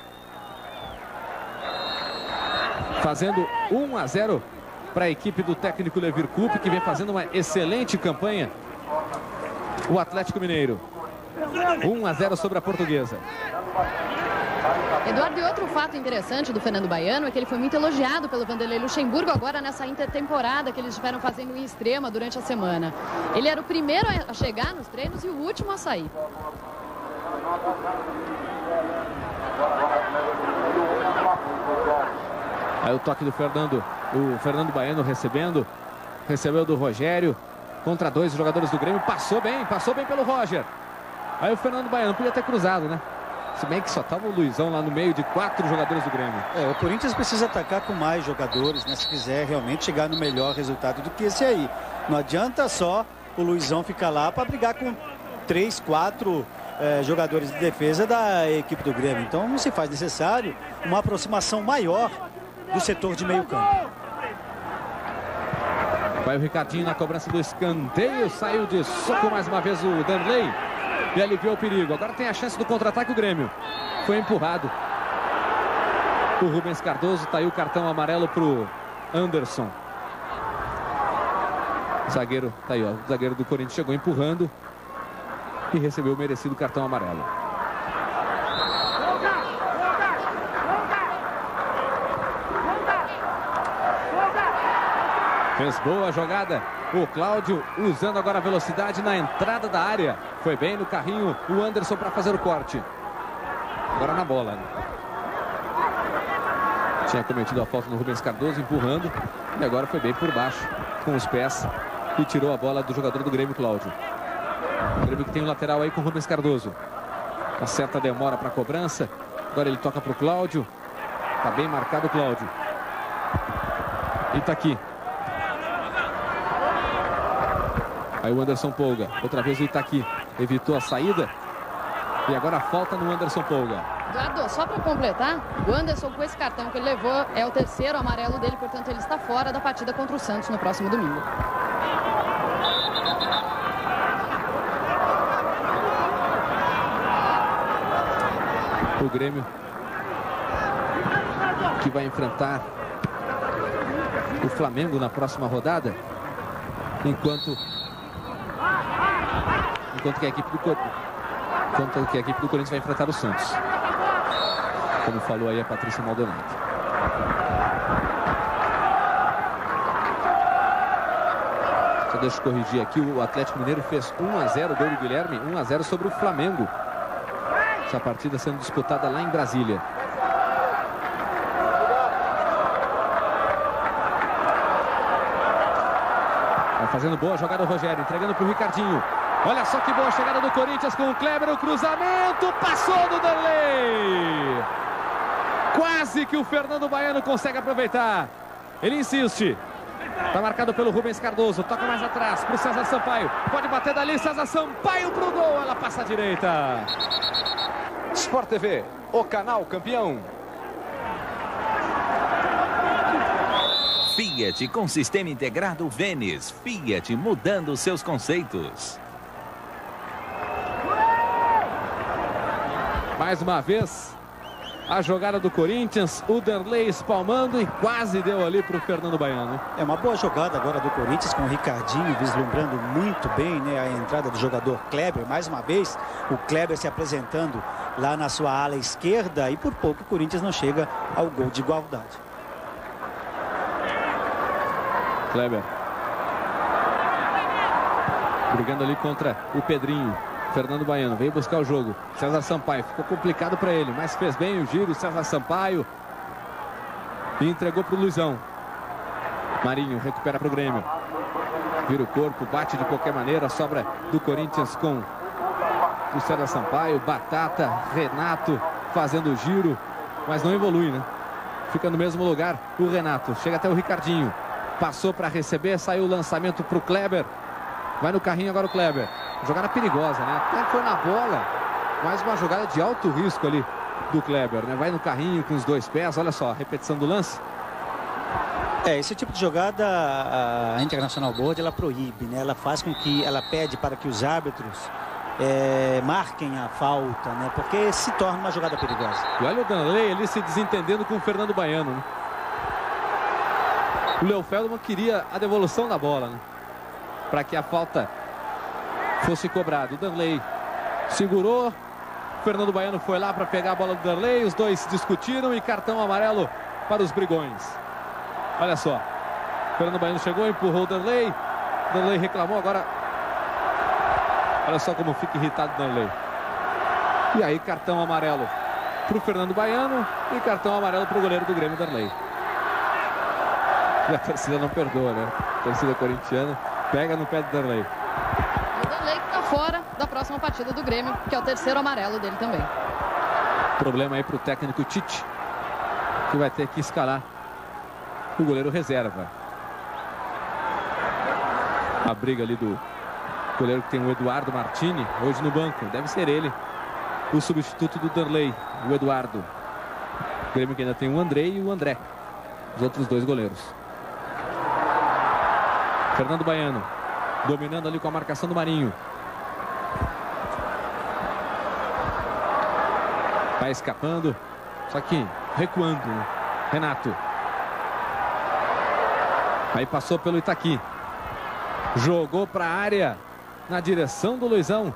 Fazendo 1-0 para a equipe do técnico Levir Coupe, que vem fazendo uma excelente campanha. O Atlético Mineiro. 1-0 sobre a Portuguesa. Eduardo, e outro fato interessante do Fernando Baiano é que ele foi muito elogiado pelo Vanderlei Luxemburgo agora nessa intertemporada que eles estiveram fazendo em Extrema durante a semana. Ele era o primeiro a chegar nos treinos e o último a sair. Aí o toque do Fernando, o Fernando Baiano recebeu do Rogério, contra 2 jogadores do Grêmio, passou bem pelo Roger. Aí o Fernando Baiano podia ter cruzado, né? Se bem que só estava o Luizão lá no meio de 4 jogadores do Grêmio. O Corinthians precisa atacar com mais jogadores, né? Se quiser realmente chegar no melhor resultado do que esse aí. Não adianta só o Luizão ficar lá para brigar com 3, 4 jogadores de defesa da equipe do Grêmio. Então não se faz necessário uma aproximação maior do setor de meio campo. Vai o Ricardinho na cobrança do escanteio. Saiu de soco mais uma vez o Danley. E aliviou o perigo. Agora tem a chance do contra-ataque o Grêmio. Foi empurrado. O Rubens Cardoso, tá aí o cartão amarelo pro Anderson. O zagueiro, tá aí, ó. O zagueiro do Corinthians chegou empurrando e recebeu o merecido cartão amarelo. Fez boa jogada o Cláudio, usando agora a velocidade na entrada da área. Foi bem no carrinho o Anderson para fazer o corte. Agora na bola. Tinha cometido a falta no Rubens Cardoso, empurrando. E agora foi bem por baixo, com os pés. E tirou a bola do jogador do Grêmio, Cláudio. O Grêmio que tem um lateral aí com o Rubens Cardoso. Uma certa demora para a cobrança. Agora ele toca para o Cláudio. Tá bem marcado o Cláudio. E tá aqui. Aí o Anderson Polga, outra vez o Itaqui, evitou a saída. E agora falta no Anderson Polga. Eduardo, só para completar, o Anderson com esse cartão que ele levou é o terceiro amarelo dele, portanto ele está fora da partida contra o Santos no próximo domingo. O Grêmio que vai enfrentar o Flamengo na próxima rodada, enquanto que a equipe do Corinthians vai enfrentar o Santos, como falou aí a Patrícia Maldonado. Só deixa eu corrigir aqui, o Atlético Mineiro fez 1-0, gol do Guilherme, 1-0 sobre o Flamengo. Essa partida sendo disputada lá em Brasília. Vai fazendo boa jogada o Rogério, entregando para o Ricardinho. Olha só que boa chegada do Corinthians com o Kleber, o cruzamento, passou do Danley. Quase que o Fernando Baiano consegue aproveitar. Ele insiste. Está marcado pelo Rubens Cardoso, toca mais atrás para o César Sampaio. Pode bater dali, César Sampaio para o gol, ela passa à direita. Sport TV, o canal campeão. Fiat com sistema integrado Vênis. Fiat mudando seus conceitos. Mais uma vez, a jogada do Corinthians, o Danley espalmando e quase deu ali para o Fernando Baiano. É uma boa jogada agora do Corinthians com o Ricardinho vislumbrando muito bem, né, a entrada do jogador Kleber. Mais uma vez, o Kleber se apresentando lá na sua ala esquerda e por pouco o Corinthians não chega ao gol de igualdade. Kleber brigando ali contra o Pedrinho. Fernando Baiano veio buscar o jogo. César Sampaio, ficou complicado para ele, mas fez bem o giro. César Sampaio e entregou para o Luizão. Marinho recupera para o Grêmio. Vira o corpo, bate de qualquer maneira. Sobra do Corinthians com o César Sampaio. Batata, Renato fazendo o giro, mas não evolui, né? Fica no mesmo lugar o Renato. Chega até o Ricardinho. Passou para receber, saiu o lançamento para o Kleber. Vai no carrinho agora o Kleber. Jogada perigosa, né? Até foi na bola, mas uma jogada de alto risco ali do Kleber, né? Vai no carrinho com os dois pés, olha só, a repetição do lance. Esse tipo de jogada a International Board ela proíbe, né? Ela faz com que, ela pede para que os árbitros marquem a falta, né? Porque se torna uma jogada perigosa. E olha o Danley ali se desentendendo com o Fernando Baiano, né? O Léo Feldman queria a devolução da bola, né? Para que a falta fosse cobrada. O Danley segurou. O Fernando Baiano foi lá para pegar a bola do Danley. Os dois discutiram e cartão amarelo para os brigões. Olha só. O Fernando Baiano chegou, empurrou o Danley. O Danley reclamou agora. Olha só como fica irritado o Danley. E aí cartão amarelo para o Fernando Baiano e cartão amarelo para o goleiro do Grêmio, Danley. E a torcida não perdoa, né? A torcida corintiana pega no pé do Danley. O Danley que está fora da próxima partida do Grêmio, que é o terceiro amarelo dele também. Problema aí para o técnico Tite, que vai ter que escalar o goleiro reserva. A briga ali do goleiro que tem o Eduardo Martini, hoje no banco. Deve ser ele, o substituto do Danley, o Eduardo. O Grêmio que ainda tem o Andrei e o André, os outros dois goleiros. Fernando Baiano dominando ali com a marcação do Marinho. Vai escapando, só que recuando, né? Renato. Aí passou pelo Itaqui. Jogou para a área na direção do Luizão.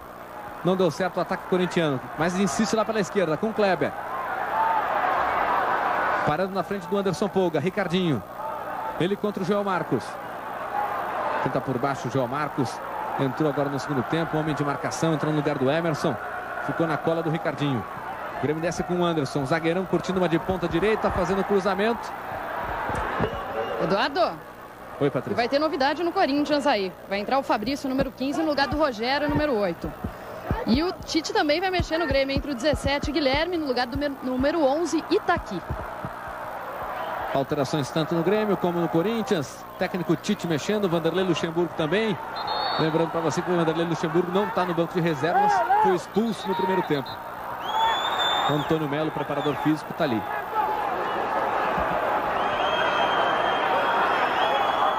Não deu certo o ataque corintiano, mas insiste lá pela esquerda com o Kleber. Parando na frente do Anderson Polga. Ricardinho. Ele contra o Joel Marcos. Tenta por baixo o Joel Marcos. Entrou agora no segundo tempo. Homem de marcação. Entrou no lugar do Emerson. Ficou na cola do Ricardinho. O Grêmio desce com o Anderson. Zagueirão curtindo uma de ponta direita. Fazendo cruzamento. Eduardo. Oi, Patrícia. E vai ter novidade no Corinthians aí. Vai entrar o Fabrício, número 15, no lugar do Rogério, número 8. E o Tite também vai mexer no Grêmio. Entre o 17, Guilherme, no lugar do número 11, Itaqui. Alterações tanto no Grêmio como no Corinthians. Técnico Tite mexendo, Vanderlei Luxemburgo também. Lembrando para você que o Vanderlei Luxemburgo não está no banco de reservas, foi expulso no primeiro tempo. O Antônio Melo, preparador físico, está ali.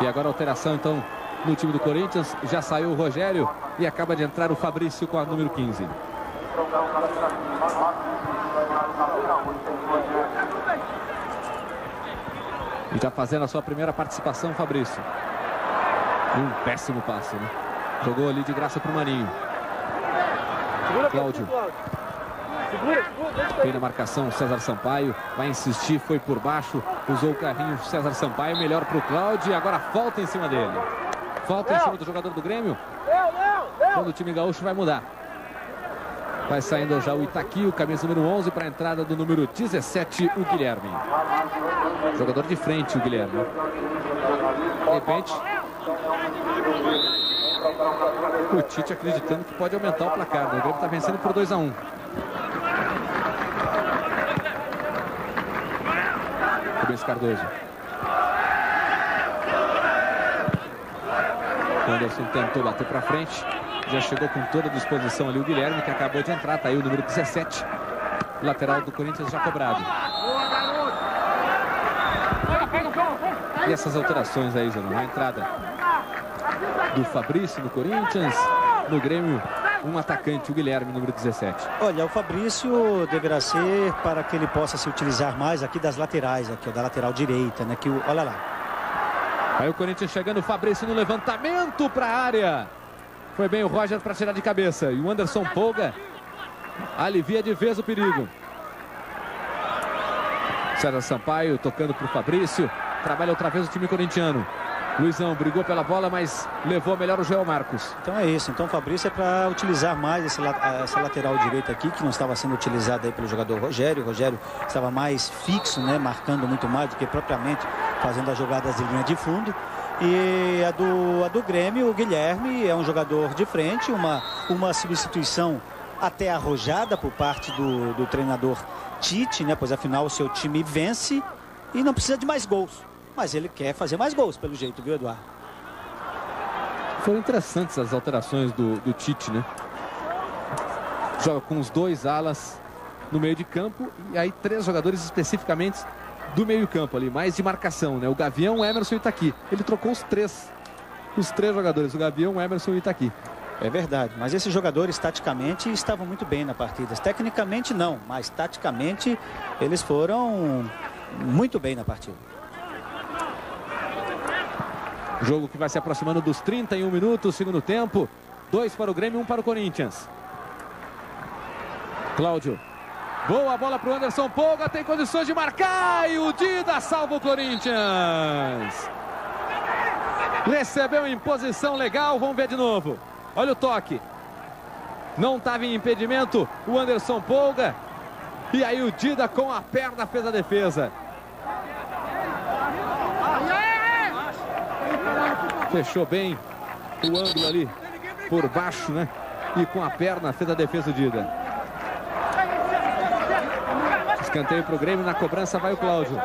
E agora a alteração então no time do Corinthians. Já saiu o Rogério e acaba de entrar o Fabrício com a número 15. E já fazendo a sua primeira participação, Fabrício. E um péssimo passe, né? Jogou ali de graça para o Marinho. Cláudio. Tem na marcação César Sampaio. Vai insistir, foi por baixo. Usou o carrinho César Sampaio. Melhor para o Cláudio. E agora falta em cima dele. Falta em cima do jogador do Grêmio. Quando o time gaúcho vai mudar. Vai saindo já o Itaqui, o camisa número 11 para a entrada do número 17, o Guilherme. Jogador de frente, o Guilherme. De repente, o Tite acreditando que pode aumentar o placar. O Grêmio está vencendo por 2-1. Rubens Cardoso. O Anderson tentou bater para frente. Já chegou com toda a disposição ali o Guilherme, que acabou de entrar. Tá aí o número 17. Lateral do Corinthians já cobrado. E essas alterações aí, Zanon? A entrada do Fabrício no Corinthians. No Grêmio, um atacante, o Guilherme, número 17. Olha, o Fabrício deverá ser para que ele possa se utilizar mais aqui das laterais, aqui da lateral direita, né? Olha lá. Aí o Corinthians chegando, o Fabrício no levantamento para a área. Foi bem o Roger para tirar de cabeça. E o Anderson Polga alivia de vez o perigo. César Sampaio tocando para o Fabrício. Trabalha outra vez o time corintiano. Luizão brigou pela bola, mas levou melhor o Joel Marcos. Então é isso. Então o Fabrício é para utilizar mais essa lateral direita aqui, que não estava sendo utilizada aí pelo jogador Rogério. O Rogério estava mais fixo, né? Marcando muito mais do que propriamente fazendo as jogadas de linha de fundo. E a do Grêmio, o Guilherme, é um jogador de frente, uma substituição até arrojada por parte do treinador Tite, né? Pois afinal o seu time vence e não precisa de mais gols. Mas ele quer fazer mais gols, pelo jeito, viu, Eduardo? Foram interessantes as alterações do Tite, né? Joga com os dois alas no meio de campo e aí 3 jogadores especificamente do meio campo ali, mais de marcação, né? O Gavião, o Emerson e o Itaqui. Ele trocou os três jogadores, o Gavião, o Emerson e o Itaqui. É verdade, mas esses jogadores taticamente estavam muito bem na partida. Tecnicamente não, mas taticamente eles foram muito bem na partida. Jogo que vai se aproximando dos 31 minutos, segundo tempo. 2 para o Grêmio, 1 para o Corinthians. Cláudio. Boa bola para o Anderson Polga, tem condições de marcar e o Dida salva o Corinthians. Recebeu em posição legal, vamos ver de novo. Olha o toque. Não estava em impedimento o Anderson Polga. E aí o Dida com a perna fez a defesa. Fechou bem o ângulo ali por baixo, né? E com a perna fez a defesa o Dida. Escanteio para o Grêmio, na cobrança vai o Cláudio.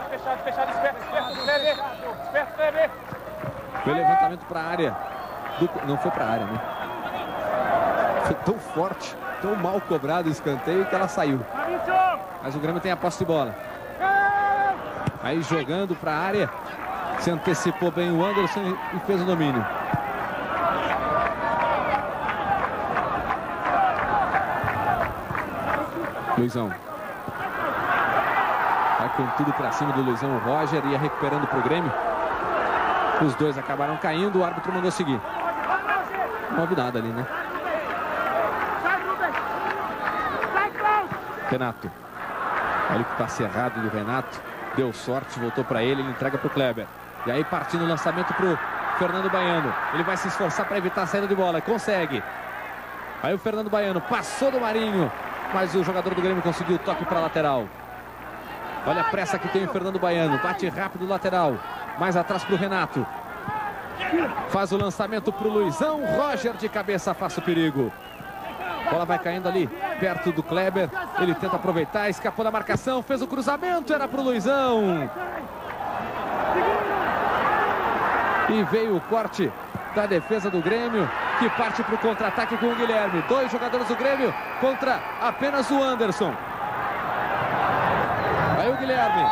Foi levantamento para a área. Não foi para a área, né? Foi tão forte, tão mal cobrado o escanteio que ela saiu. Mas o Grêmio tem a posse de bola. Aí jogando para a área. Se antecipou bem o Anderson e fez o domínio. Luizão. Vai com tudo para cima do Luizão. O Roger ia recuperando para o Grêmio. Os dois acabaram caindo. O árbitro mandou seguir. Não houve nada ali, né? Renato. Olha que passe errado do Renato. Deu sorte, voltou para ele. Ele entrega para o Kleber. E aí partindo o lançamento para o Fernando Baiano. Ele vai se esforçar para evitar a saída de bola. Consegue. Aí o Fernando Baiano passou do Marinho. Mas o jogador do Grêmio conseguiu o toque para a lateral. Olha a pressa que tem o Fernando Baiano. Bate rápido o lateral. Mais atrás para o Renato. Faz o lançamento para o Luizão. Roger de cabeça afasta o perigo. Bola vai caindo ali perto do Kleber. Ele tenta aproveitar. Escapou da marcação. Fez o cruzamento. Era para o Luizão. E veio o corte da defesa do Grêmio. que parte para o contra-ataque com o Guilherme. 2 jogadores do Grêmio contra apenas o Anderson. Aí o Guilherme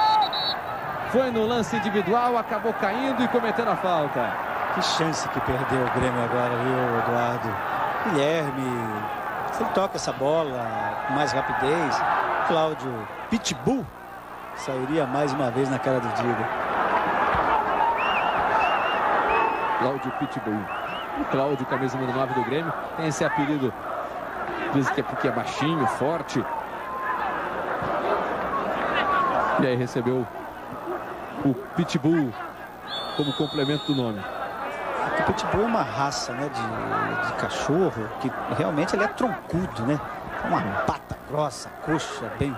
foi no lance individual, acabou caindo e cometendo a falta. Que chance que perdeu o Grêmio agora, viu, Eduardo? Guilherme, se ele toca essa bola com mais rapidez, Cláudio Pitbull sairia mais uma vez na cara do Dida. Cláudio Pitbull. O Cláudio, camisa número 9 do Grêmio, tem esse apelido. Dizem que é porque é baixinho, forte. E aí recebeu o Pitbull como complemento do nome. O Pitbull é uma raça, né, de cachorro que realmente ele é troncudo, né? Uma pata grossa, coxa, bem...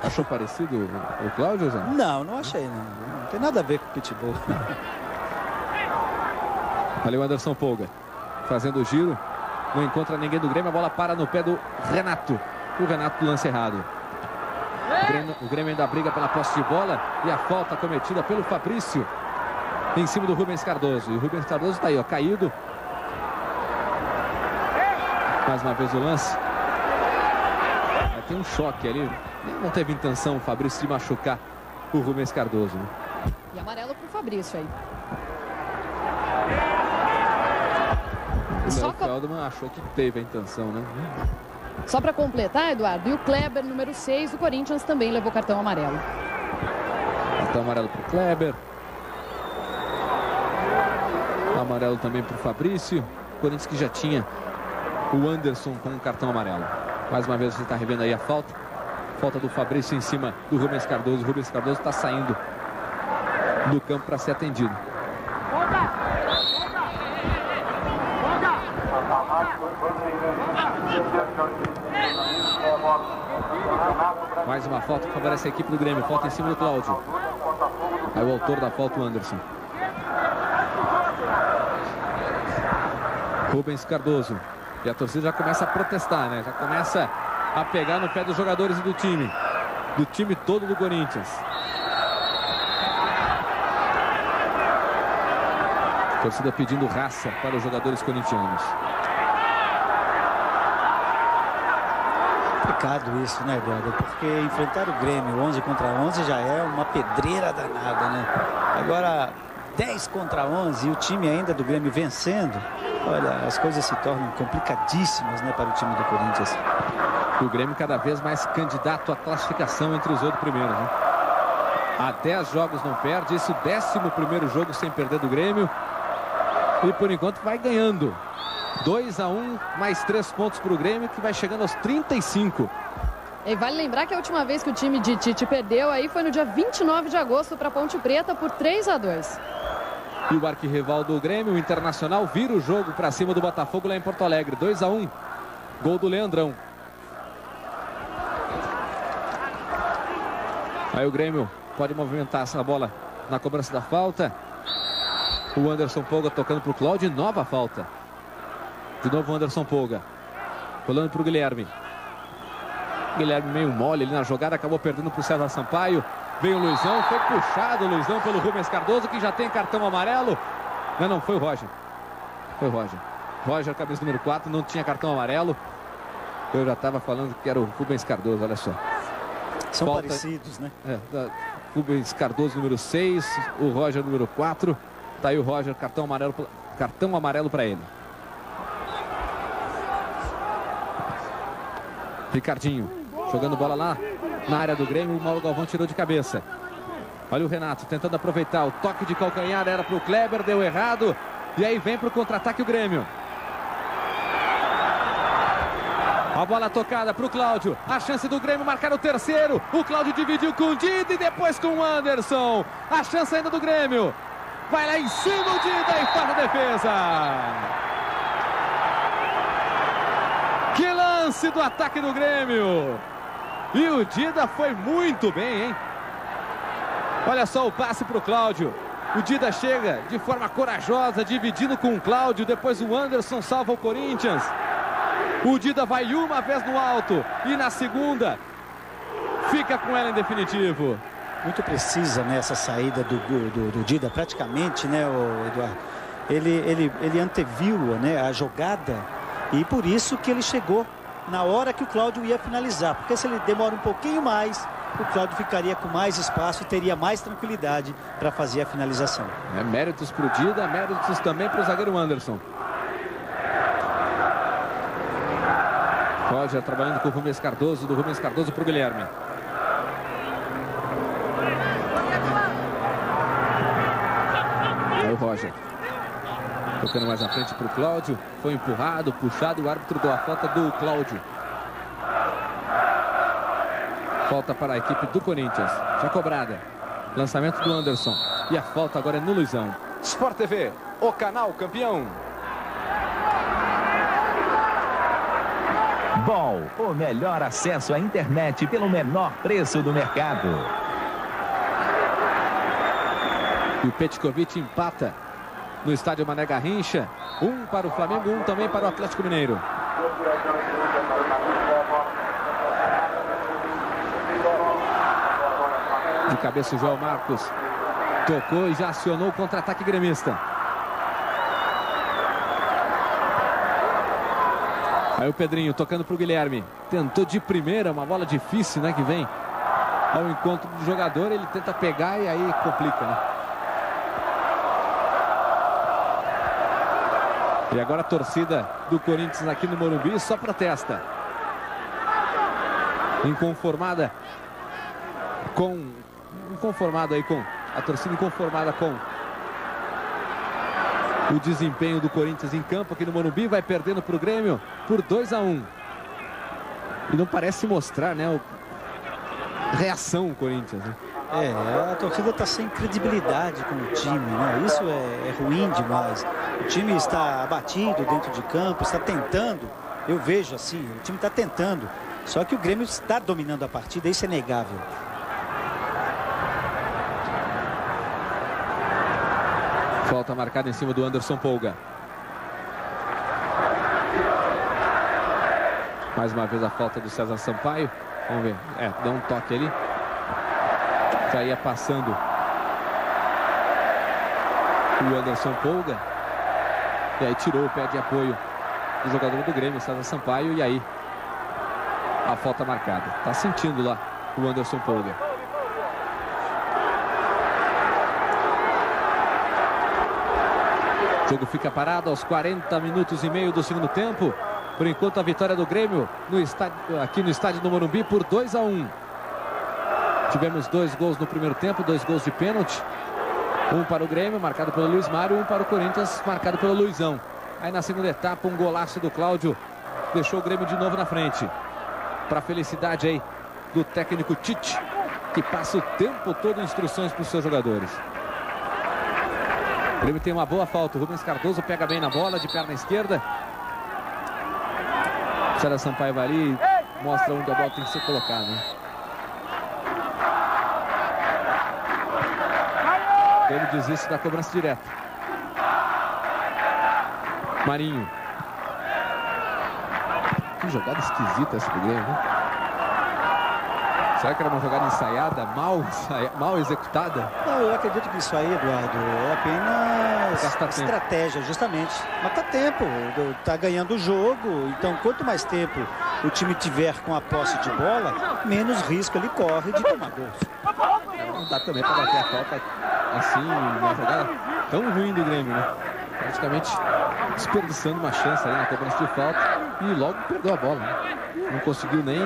Achou parecido o Cláudio, Zé? Não achei, não. Não tem nada a ver com o Pitbull. Ali o Anderson Polga fazendo o giro. Não encontra ninguém do Grêmio. A bola para no pé do Renato. O Renato do lance errado. O Grêmio ainda briga pela posse de bola. E a falta cometida pelo Fabrício em cima do Rubens Cardoso. E o Rubens Cardoso está aí, ó, caído. Mais uma vez o lance. Tem um choque ali. Não teve intenção o Fabrício de machucar o Rubens Cardoso, né? E amarelo pro Fabrício aí. O Léo Feldman achou que teve a intenção, né? Só para completar, Eduardo, e o Kleber, número 6 do Corinthians, também levou cartão amarelo. Cartão amarelo pro Kleber. Amarelo também pro Fabrício. O Corinthians que já tinha o Anderson com um cartão amarelo. Mais uma vez você está revendo aí a falta. Falta do Fabrício em cima do Rubens Cardoso. O Rubens Cardoso está saindo do campo para ser atendido. Mais uma falta que favorece a equipe do Grêmio. Falta em cima do Cláudio. Aí o autor da falta, o Anderson. Rubens Cardoso. E a torcida já começa a protestar, né? Já começa a pegar no pé dos jogadores e do time. Do time todo do Corinthians. A torcida pedindo raça para os jogadores corintianos. Complicado isso, né, Eduardo? Porque enfrentar o Grêmio 11 contra 11 já é uma pedreira danada, né? Agora 10 contra 11 e o time ainda do Grêmio vencendo. Olha, as coisas se tornam complicadíssimas, né, para o time do Corinthians. O Grêmio cada vez mais candidato à classificação entre os 8 primeiros, né? Há 10 jogos não perde, esse 11º jogo sem perder do Grêmio. E por enquanto vai ganhando. 2-1, mais 3 pontos para o Grêmio, que vai chegando aos 35. E vale lembrar que a última vez que o time de Tite perdeu aí foi no dia 29 de agosto para Ponte Preta por 3-2. E o arquirrival do Grêmio, o Internacional, vira o jogo para cima do Botafogo lá em Porto Alegre. 2-1. Gol do Leandrão. Aí o Grêmio pode movimentar essa bola na cobrança da falta. O Anderson Polga tocando para o Cláudio. Nova falta. De novo o Anderson Polga. Rolando para o Guilherme. Guilherme meio mole ali na jogada. Acabou perdendo para o César Sampaio. Veio o Luizão. Foi puxado o Luizão pelo Rubens Cardoso, que já tem cartão amarelo. Não, foi o Roger. Foi o Roger. Roger, camisa número 4, não tinha cartão amarelo. Eu já estava falando que era o Rubens Cardoso, olha só. São parecidos, né? Rubens Cardoso, número 6. O Roger, número 4. Tá aí o Roger, cartão amarelo para ele. Ricardinho, jogando bola lá na área do Grêmio. O Mauro Galvão tirou de cabeça. Olha o Renato tentando aproveitar. O toque de calcanhar era para o Kleber, deu errado. E aí vem para o contra-ataque o Grêmio. A bola tocada para o Cláudio. A chance do Grêmio marcar o terceiro. O Cláudio dividiu com o Dida e depois com o Anderson. A chance ainda do Grêmio. Vai lá em cima o Dida e faz a defesa. Que lance do ataque do Grêmio. E o Dida foi muito bem, hein? Olha só o passe para o Cláudio. O Dida chega de forma corajosa, dividindo com o Cláudio. Depois o Anderson salva o Corinthians. O Dida vai uma vez no alto e na segunda fica com ela em definitivo. Muito precisa nessa saída do Dida, praticamente, né, o Eduardo? ele anteviu, né, a jogada, e por isso que ele chegou na hora que o Cláudio ia finalizar, porque se ele demora um pouquinho mais, o Cláudio ficaria com mais espaço e teria mais tranquilidade para fazer a finalização. Méritos para o Dida, méritos também para o zagueiro Anderson. Roger trabalhando com o Rubens Cardoso, do Rubens Cardoso para o Guilherme. Aí o Roger tocando mais à frente para o Cláudio. Foi empurrado, puxado, o árbitro deu a falta do Cláudio. Falta para a equipe do Corinthians. Já cobrada. Lançamento do Anderson. E a falta agora é no Luizão. Sport TV, o canal campeão. Ball, o melhor acesso à internet pelo menor preço do mercado. E o Petkovic empata no estádio Mané Garrincha. Um para o Flamengo, um também para o Atlético Mineiro. De cabeça o João Marcos. Tocou e já acionou o contra-ataque gremista. Aí o Pedrinho tocando para o Guilherme. Tentou de primeira, uma bola difícil, né, que vem ao encontro do jogador. Ele tenta pegar e aí complica, né? E agora a torcida do Corinthians aqui no Morumbi só protesta. Inconformada aí com a torcida inconformada com o desempenho do Corinthians em campo aqui no Morumbi. Vai perdendo para o Grêmio por 2-1. E não parece mostrar, né, reação o Corinthians, né? A torcida está sem credibilidade com o time, né? Isso é ruim demais. O time está abatido dentro de campo, está tentando, eu vejo assim, o time está tentando. Só que o Grêmio está dominando a partida, isso é negável. Falta marcada em cima do Anderson Polga. Mais uma vez a falta do César Sampaio. Vamos ver. Deu um toque ali. Já ia passando o Anderson Polga. E aí tirou o pé de apoio do jogador do Grêmio, César Sampaio. E aí a falta marcada. Tá sentindo lá o Anderson Polga. O jogo fica parado aos 40 minutos e meio do segundo tempo. Por enquanto a vitória do Grêmio aqui no estádio do Morumbi por 2-1. Tivemos 2 gols no primeiro tempo, 2 gols de pênalti. Um para o Grêmio, marcado pelo Luiz Mário, um para o Corinthians, marcado pelo Luizão. Aí na segunda etapa, um golaço do Cláudio deixou o Grêmio de novo na frente. Para a felicidade aí do técnico Tite, que passa o tempo todo instruções para os seus jogadores. O Grêmio tem uma boa falta. O Rubens Cardoso pega bem na bola, de perna esquerda. O César Sampaio vai ali e mostra onde a bola tem que ser colocada, né? Ele desiste da cobrança direta. Marinho. Que jogada esquisita essa do Grêmio, né? Será que era uma jogada ensaiada, mal executada? Não, eu acredito que isso aí, Eduardo, é apenas estratégia, justamente. Mata tempo, tá ganhando o jogo, então quanto mais tempo o time tiver com a posse de bola, menos risco ele corre de tomar gols. Não dá também para bater a falta assim, uma jogada tão ruim do Grêmio, né? Praticamente desperdiçando uma chance ali na cobrança de falta e logo perdeu a bola, né? Não conseguiu nem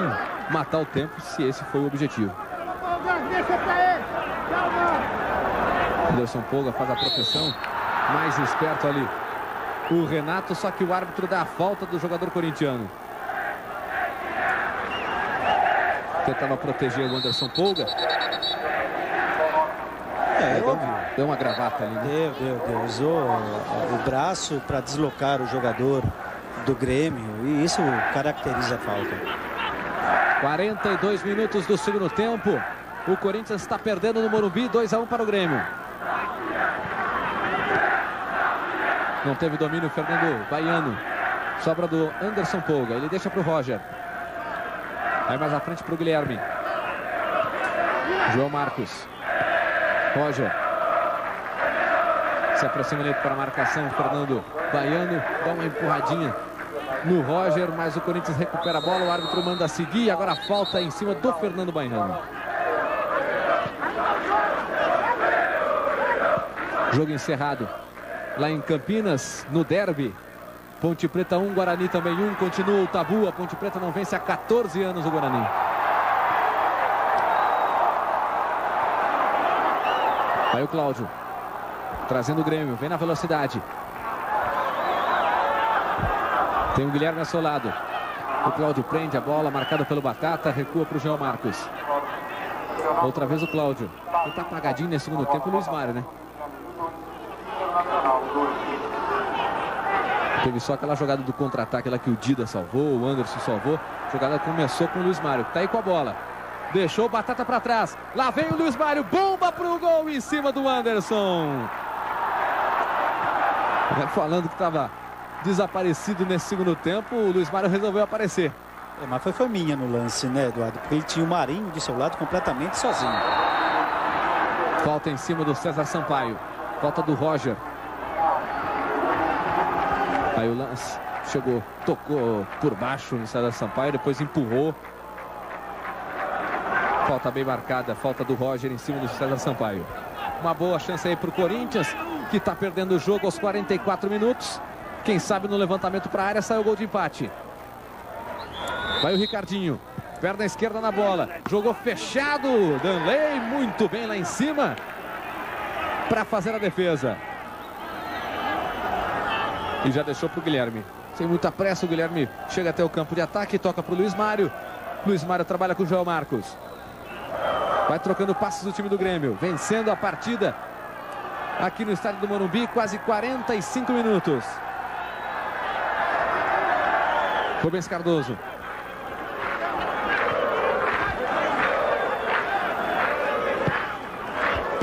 matar o tempo, se esse foi o objetivo. Anderson Polga faz a proteção, mais esperto ali o Renato, só que o árbitro dá a falta do jogador corintiano. Tentava proteger o Anderson Polga. Deu uma gravata ali, né? Deu. Usou o braço para deslocar o jogador do Grêmio e isso caracteriza a falta. 42 minutos do segundo tempo. O Corinthians está perdendo no Morumbi, 2-1 para o Grêmio. Não teve domínio o Fernando Baiano. Sobra do Anderson Polga. Ele deixa para o Roger. Aí mais à frente para o Guilherme. João Marcos. Roger. Se aproxima ali para a marcação, Fernando Baiano dá uma empurradinha no Roger, mas o Corinthians recupera a bola, o árbitro manda seguir, agora a falta em cima do Fernando Baiano. Jogo encerrado lá em Campinas, no derby. Ponte Preta 1, Guarani também 1, continua o tabu, a Ponte Preta não vence há 14 anos o Guarani. Aí o Cláudio, trazendo o Grêmio, vem na velocidade. Tem o Guilherme assolado. O Cláudio prende a bola, marcada pelo Batata, recua para o João Marcos. Outra vez o Cláudio. Ele está apagadinho nesse segundo tempo, o Luiz Mário, né? Teve só aquela jogada do contra-ataque lá que o Dida salvou, o Anderson salvou. A jogada começou com o Luiz Mário, que tá aí com a bola. Deixou o Batata para trás. Lá vem o Luiz Mário, bomba pro gol em cima do Anderson. Falando que estava desaparecido nesse segundo tempo, o Luiz Mário resolveu aparecer. Mas foi minha no lance, né, Eduardo? Porque ele tinha o Marinho de seu lado completamente sozinho. Falta em cima do César Sampaio. Falta do Roger. Aí o lance chegou, tocou por baixo no César Sampaio, depois empurrou. Falta bem marcada, falta do Roger em cima do César Sampaio. Uma boa chance aí para o Corinthians, que está perdendo o jogo aos 44 minutos. Quem sabe no levantamento para a área sai o gol de empate. Vai o Ricardinho, perna esquerda na bola, jogou fechado, Danley muito bem lá em cima para fazer a defesa. E já deixou para o Guilherme. Sem muita pressa, o Guilherme chega até o campo de ataque, toca para o Luiz Mário. Luiz Mário trabalha com o João Marcos. Vai trocando passos do time do Grêmio, vencendo a partida aqui no estádio do Morumbi, quase 45 minutos. Rubens Cardoso.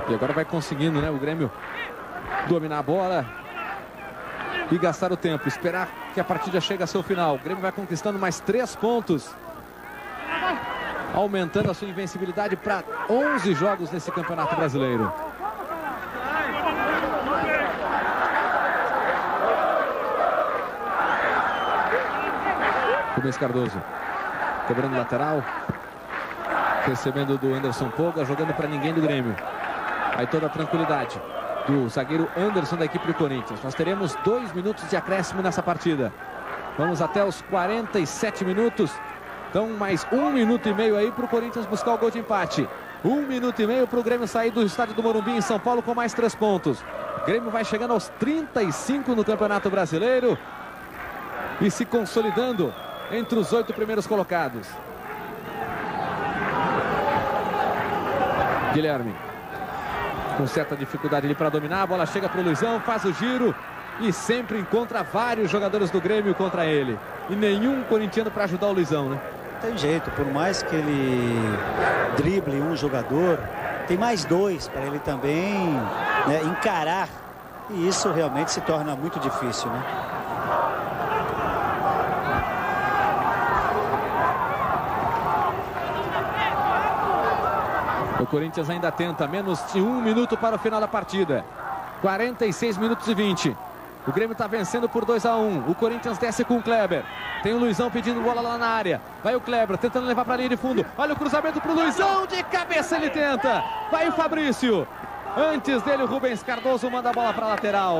E agora vai conseguindo, né, o Grêmio dominar a bola e gastar o tempo, esperar que a partida chegue a seu final. O Grêmio vai conquistando mais 3 pontos, aumentando a sua invencibilidade para 11 jogos nesse Campeonato Brasileiro. Rubens Cardoso, cobrando lateral, recebendo do Anderson Polga, jogando para ninguém do Grêmio. Aí toda a tranquilidade do zagueiro Anderson da equipe do Corinthians. Nós teremos 2 minutos de acréscimo nessa partida. Vamos até os 47 minutos. Então mais 1 minuto e meio aí para o Corinthians buscar o gol de empate. 1 minuto e meio para o Grêmio sair do estádio do Morumbi em São Paulo com mais 3 pontos. O Grêmio vai chegando aos 35 no Campeonato Brasileiro e se consolidando entre os 8 primeiros colocados. Guilherme, com certa dificuldade ali para dominar, a bola chega para o Luizão, faz o giro e sempre encontra vários jogadores do Grêmio contra ele. E nenhum corintiano para ajudar o Luizão, né? Tem jeito, por mais que ele drible um jogador, tem mais 2 para ele também, né, encarar. E isso realmente se torna muito difícil, né? O Corinthians ainda tenta, menos de 1 minuto para o final da partida. 46 minutos e 20. O Grêmio está vencendo por 2-1. O Corinthians desce com o Kleber. Tem o Luizão pedindo bola lá na área. Vai o Kleber tentando levar para a linha de fundo. Olha o cruzamento para o Luizão. De cabeça ele tenta. Vai o Fabrício. Antes dele o Rubens Cardoso manda a bola para a lateral.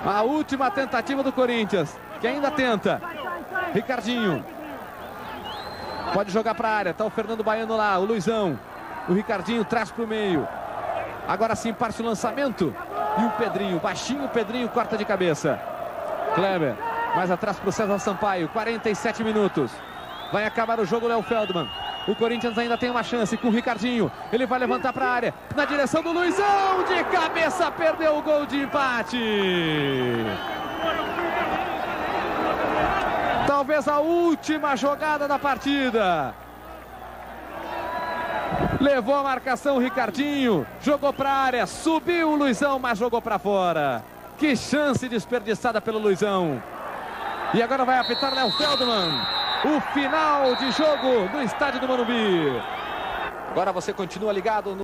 A última tentativa do Corinthians, que ainda tenta. Ricardinho. Pode jogar para a área, tá o Fernando Baiano lá, o Luizão. O Ricardinho traz para o meio. Agora sim parte o lançamento. E o Pedrinho, baixinho, o Pedrinho corta de cabeça. Kleber, mais atrás para o César Sampaio, 47 minutos. Vai acabar o jogo, Léo Feldman. O Corinthians ainda tem uma chance com o Ricardinho. Ele vai levantar para a área, na direção do Luizão. De cabeça, perdeu o gol de empate. Talvez a última jogada da partida. Levou a marcação o Ricardinho. Jogou para a área. Subiu o Luizão, mas jogou para fora. Que chance desperdiçada pelo Luizão. E agora vai apitar Léo Feldman. O final de jogo no estádio do Morumbi. Agora você continua ligado no